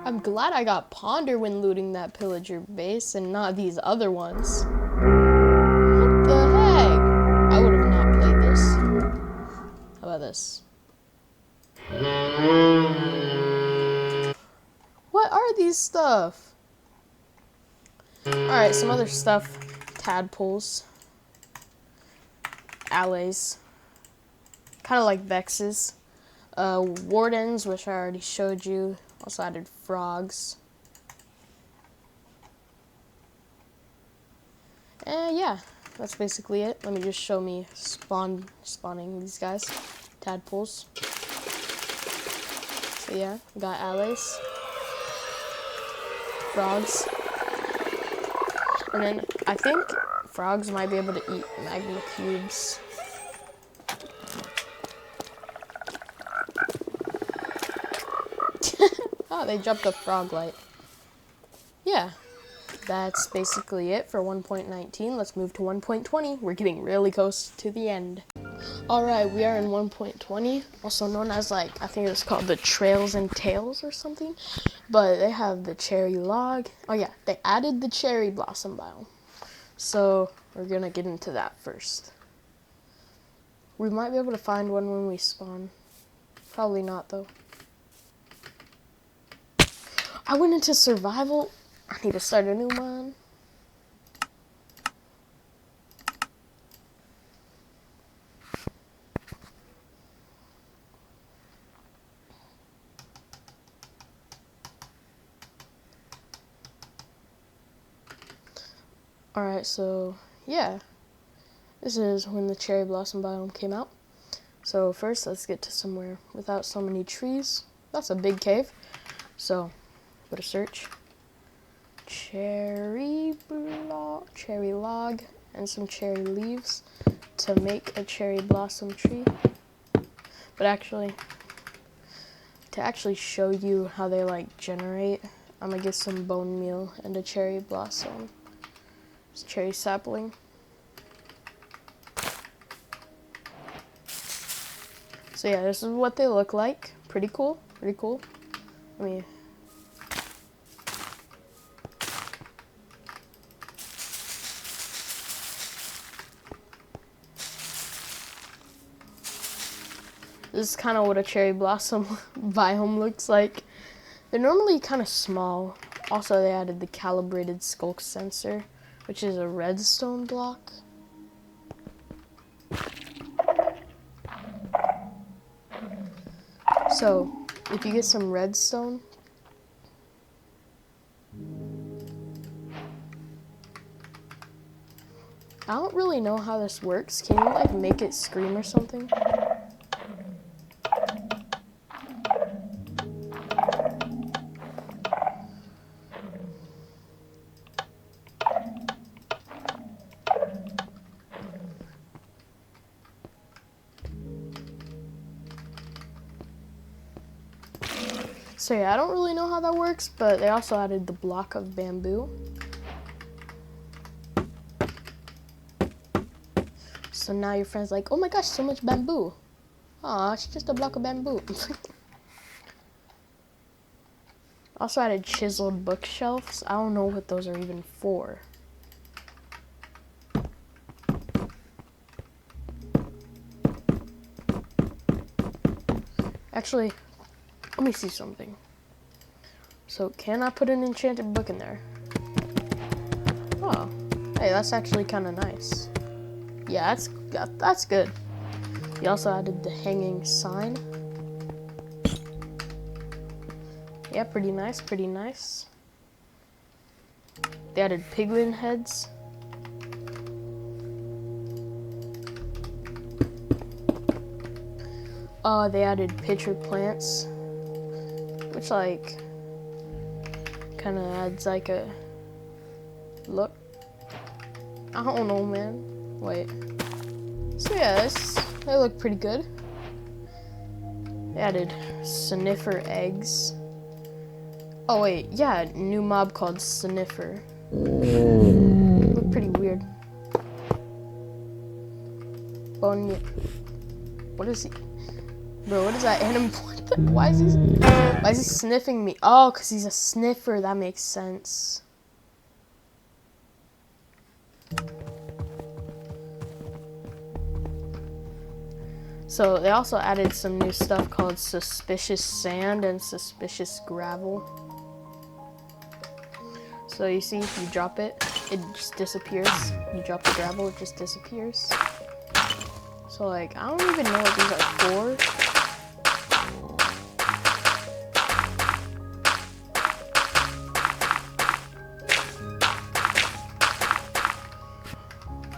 I'm glad I got Ponder when looting that pillager base and not these other ones. What the heck? I would have not played this. How about this? What are these stuff? Alright, some other stuff. Tadpoles. Allays. Kind of like Vexes. Wardens, which I already showed you. Also added frogs. And yeah, that's basically it. Let me just show me spawning these guys. Tadpoles. So yeah, we got allays. Frogs. And then I think frogs might be able to eat magma cubes. Oh, they jumped a frog light. Yeah. that's basically it for 1.19. Let's move to 1.20. We're getting really close to the end. Alright, we are in 1.20, also known as, like, I think it's called the Trails and Tails or something. But they have the cherry log. Oh yeah, they added the cherry blossom biome. So we're gonna get into that first. We might be able to find one when we spawn. Probably not though. I went into survival. I need to start a new one. Alright, so yeah. This is when the cherry blossom biome came out. So first, let's get to somewhere without so many trees. That's a big cave. So, go to search. Cherry log, and some cherry leaves to make a cherry blossom tree. But actually, to actually show you how they like generate, I'm gonna get some bone meal and a cherry blossom. It's cherry sapling. So yeah, this is what they look like. Pretty cool, pretty cool. Let me... This is kind of what a cherry blossom biome looks like. They're normally kind of small. Also, they added the calibrated skulk sensor, which is a redstone block. So, if you get some redstone, I don't really know how this works. Can you like make it scream or something? So yeah, I don't really know how that works, but they also added the block of bamboo. So now your friend's like, oh my gosh, so much bamboo. Aw, it's just a block of bamboo. Also added chiseled bookshelves. I don't know what those are even for. Actually, let me see something. So can I put an enchanted book in there? Oh, hey, that's actually kind of nice. Yeah, that's good. You also added the hanging sign. Yeah, pretty nice, pretty nice. They added piglin heads. They added pitcher plants, which like kind of adds like a look. I don't know, man. Wait. So yeah, they look pretty good. They added sniffer eggs. Oh wait, yeah, new mob called sniffer. Look pretty weird. Bone meal. What is he? Bro, what is that animal? Why is he sniffing me? Oh, because he's a sniffer. That makes sense. So they also added some new stuff called suspicious sand and suspicious gravel. So you see, if you drop it, it just disappears. You drop the gravel, it just disappears. So like, I don't even know what these are for.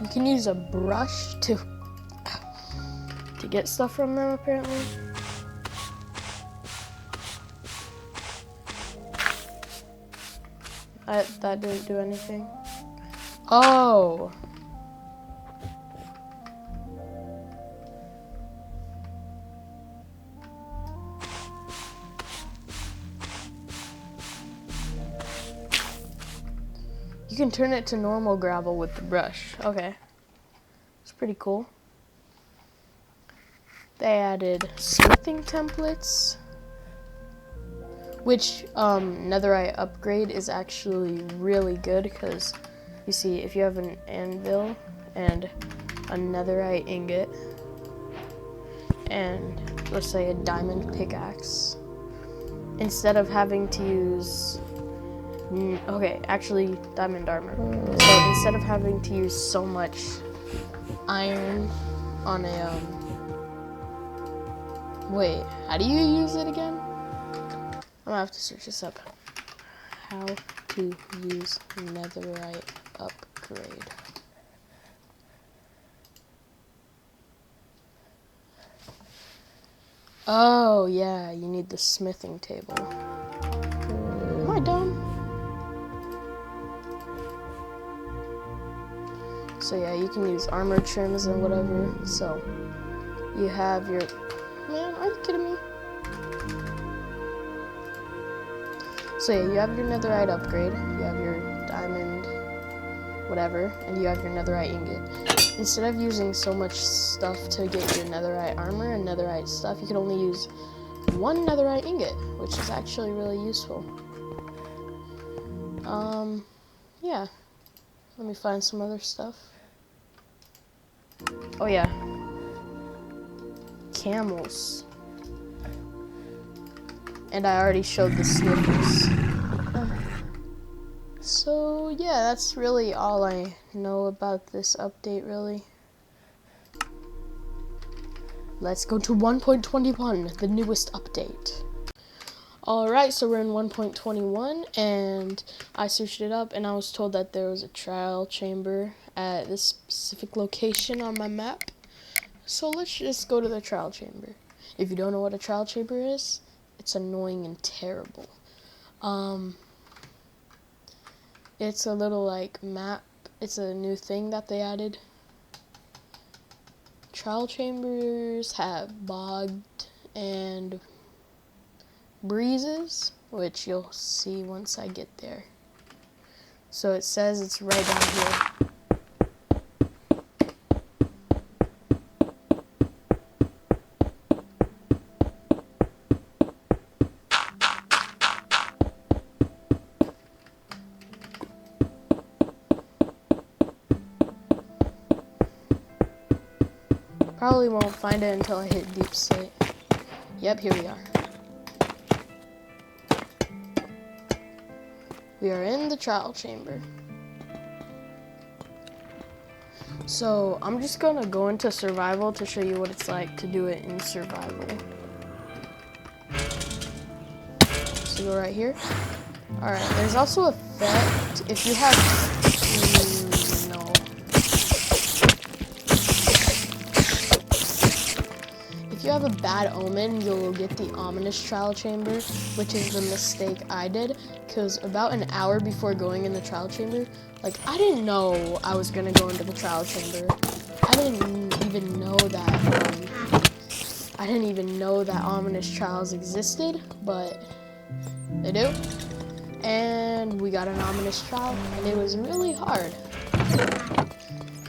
You can use a brush to get stuff from them, apparently. That didn't do anything. Oh. You can turn it to normal gravel with the brush. Okay. It's pretty cool. They added smithing templates, which netherite upgrade is actually really good because you see if you have an anvil and a netherite ingot and let's say a diamond pickaxe, instead of having to use diamond armor. So instead of having to use so much iron on a wait, how do you use it again? I'm gonna have to search this up. How to use netherite upgrade. Oh yeah, you need the smithing table. Am I dumb? So yeah, you can use armor trims and whatever. So you have your, man, are you kidding me? So yeah, you have your netherite upgrade, you have your diamond, whatever, and you have your netherite ingot. Instead of using so much stuff to get your netherite armor and netherite stuff, you can only use one netherite ingot, which is actually really useful. Yeah. Let me find some other stuff. Oh yeah. Camels. And I already showed the sniffers. So yeah, that's really all I know about this update, really. Let's go to 1.21, the newest update. Alright, so we're in 1.21, and I searched it up, and I was told that there was a trial chamber at this specific location on my map. So let's just go to the trial chamber. If you don't know what a trial chamber is, it's annoying and terrible. It's a little like map. It's a new thing that they added. Trial chambers have bogged and breezes, which you'll see once I get there. So it says it's right down here. Probably won't find it until I hit deep slate. Yep, here we are. We are in the trial chamber. So I'm just gonna go into survival to show you what it's like to do it in survival. So go right here. Alright, there's also a effect if you have If you have a bad omen, you'll get the ominous trial chamber, which is the mistake I did, because about an hour before going in the trial chamber, like, I didn't know I was gonna go into the trial chamber. I didn't even know that ominous trials existed, but they do. And we got an ominous trial, and it was really hard.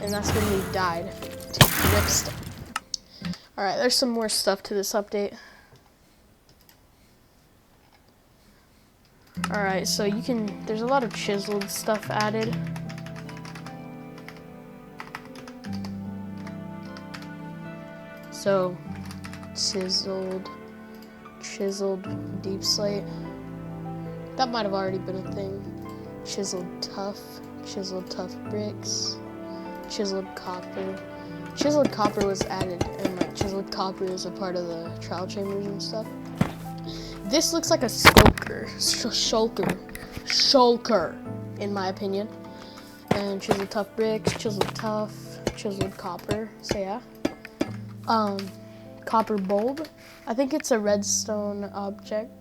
And that's when we died to Dripstone. Alright, there's some more stuff to this update. Alright, so there's a lot of chiseled stuff added. So, chiseled deep slate. That might have already been a thing. Chiseled tough bricks, chiseled copper. Chiseled copper was added, and like chiseled copper is a part of the trial chambers and stuff. This looks like a shulker, in my opinion. And chiseled tough bricks, chiseled copper. So yeah. Copper bulb. I think it's a redstone object.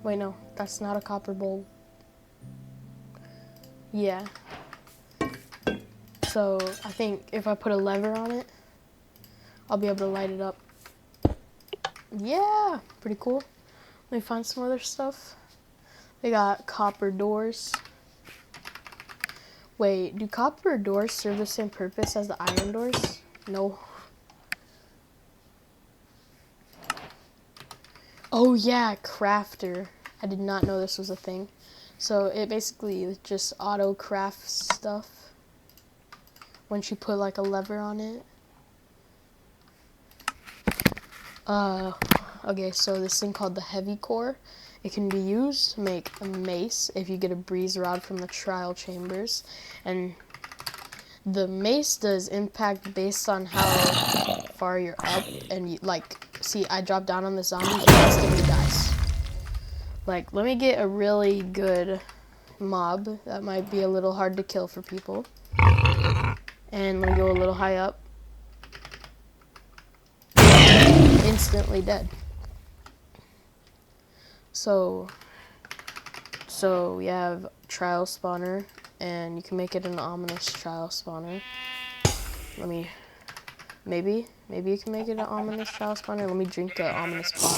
Wait, no, that's not a copper bulb. Yeah. So I think if I put a lever on it, I'll be able to light it up. Yeah, pretty cool. Let me find some other stuff. They got copper doors. Wait, do copper doors serve the same purpose as the iron doors? No. Oh yeah, crafter. I did not know this was a thing. So it basically just auto crafts stuff once you put like a lever on it. Okay, so this thing called the heavy core, it can be used to make a mace if you get a breeze rod from the trial chambers, and the mace does impact based on how far you're up, and you, like, see, I dropped down on the zombie, he instantly dies. Like, let me get a really good mob that might be a little hard to kill for people, and let me go a little high up. Instantly dead. So you have trial spawner, and you can make it an ominous trial spawner. Maybe you can make it an ominous trial spawner. Let me drink an ominous pot.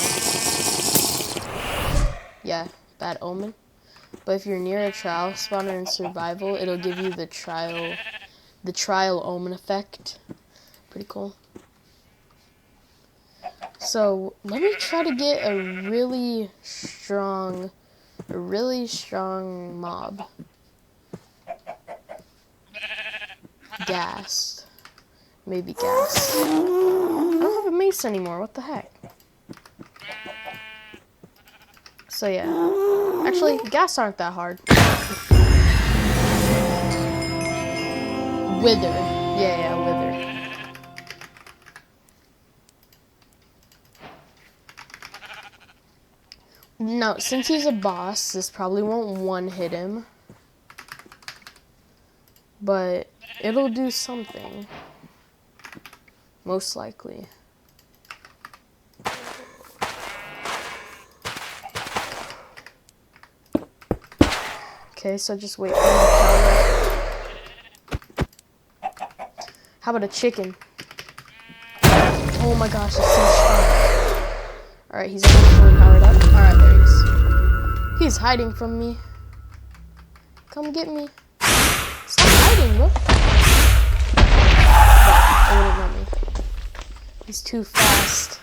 Yeah, bad omen. But if you're near a trial spawner in survival, it'll give you the trial omen effect. Pretty cool. So let me try to get a really strong mob. Gas. Maybe gas. I don't have a mace anymore, what the heck? So yeah. Actually, gas aren't that hard. Wither. Yeah, wither. No, since he's a boss, this probably won't one-hit him. But it'll do something. Most likely. Okay, so just wait for him to power up. How about a chicken? Oh my gosh, it's so strong. Alright, he's actually powered up. Alright, there he is. He's hiding from me. Come get me. Stop hiding, bro. It wouldn't let me. He's too fast.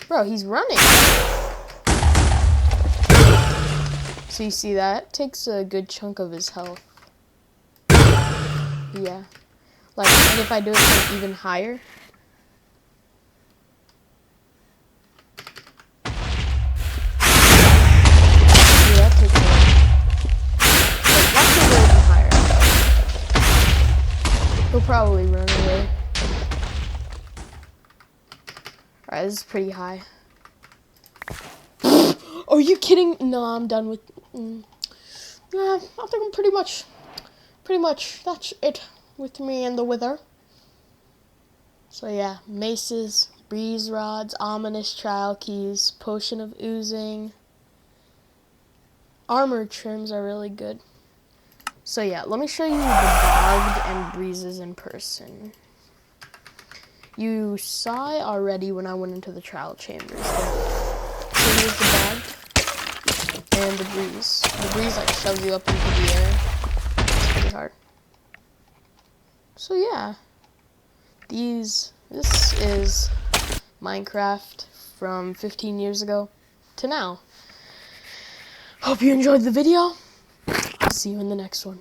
Bro, he's running. So you see that? Takes a good chunk of his health. Yeah. Like, and if I do it like even higher. He'll probably run away. Alright, this is pretty high. Are you kidding? No, I'm done with... Yeah, I think I'm pretty much that's it with me and the wither. So yeah, maces, breeze rods, ominous trial keys, potion of oozing. Armor trims are really good. So yeah, let me show you the bogged and breezes in person. You saw it already when I went into the trial chambers. So here's the bogged and the breeze. The breeze like shoves you up into the air. It's pretty hard. So yeah, this is Minecraft from 15 years ago to now. Hope you enjoyed the video. See you in the next one.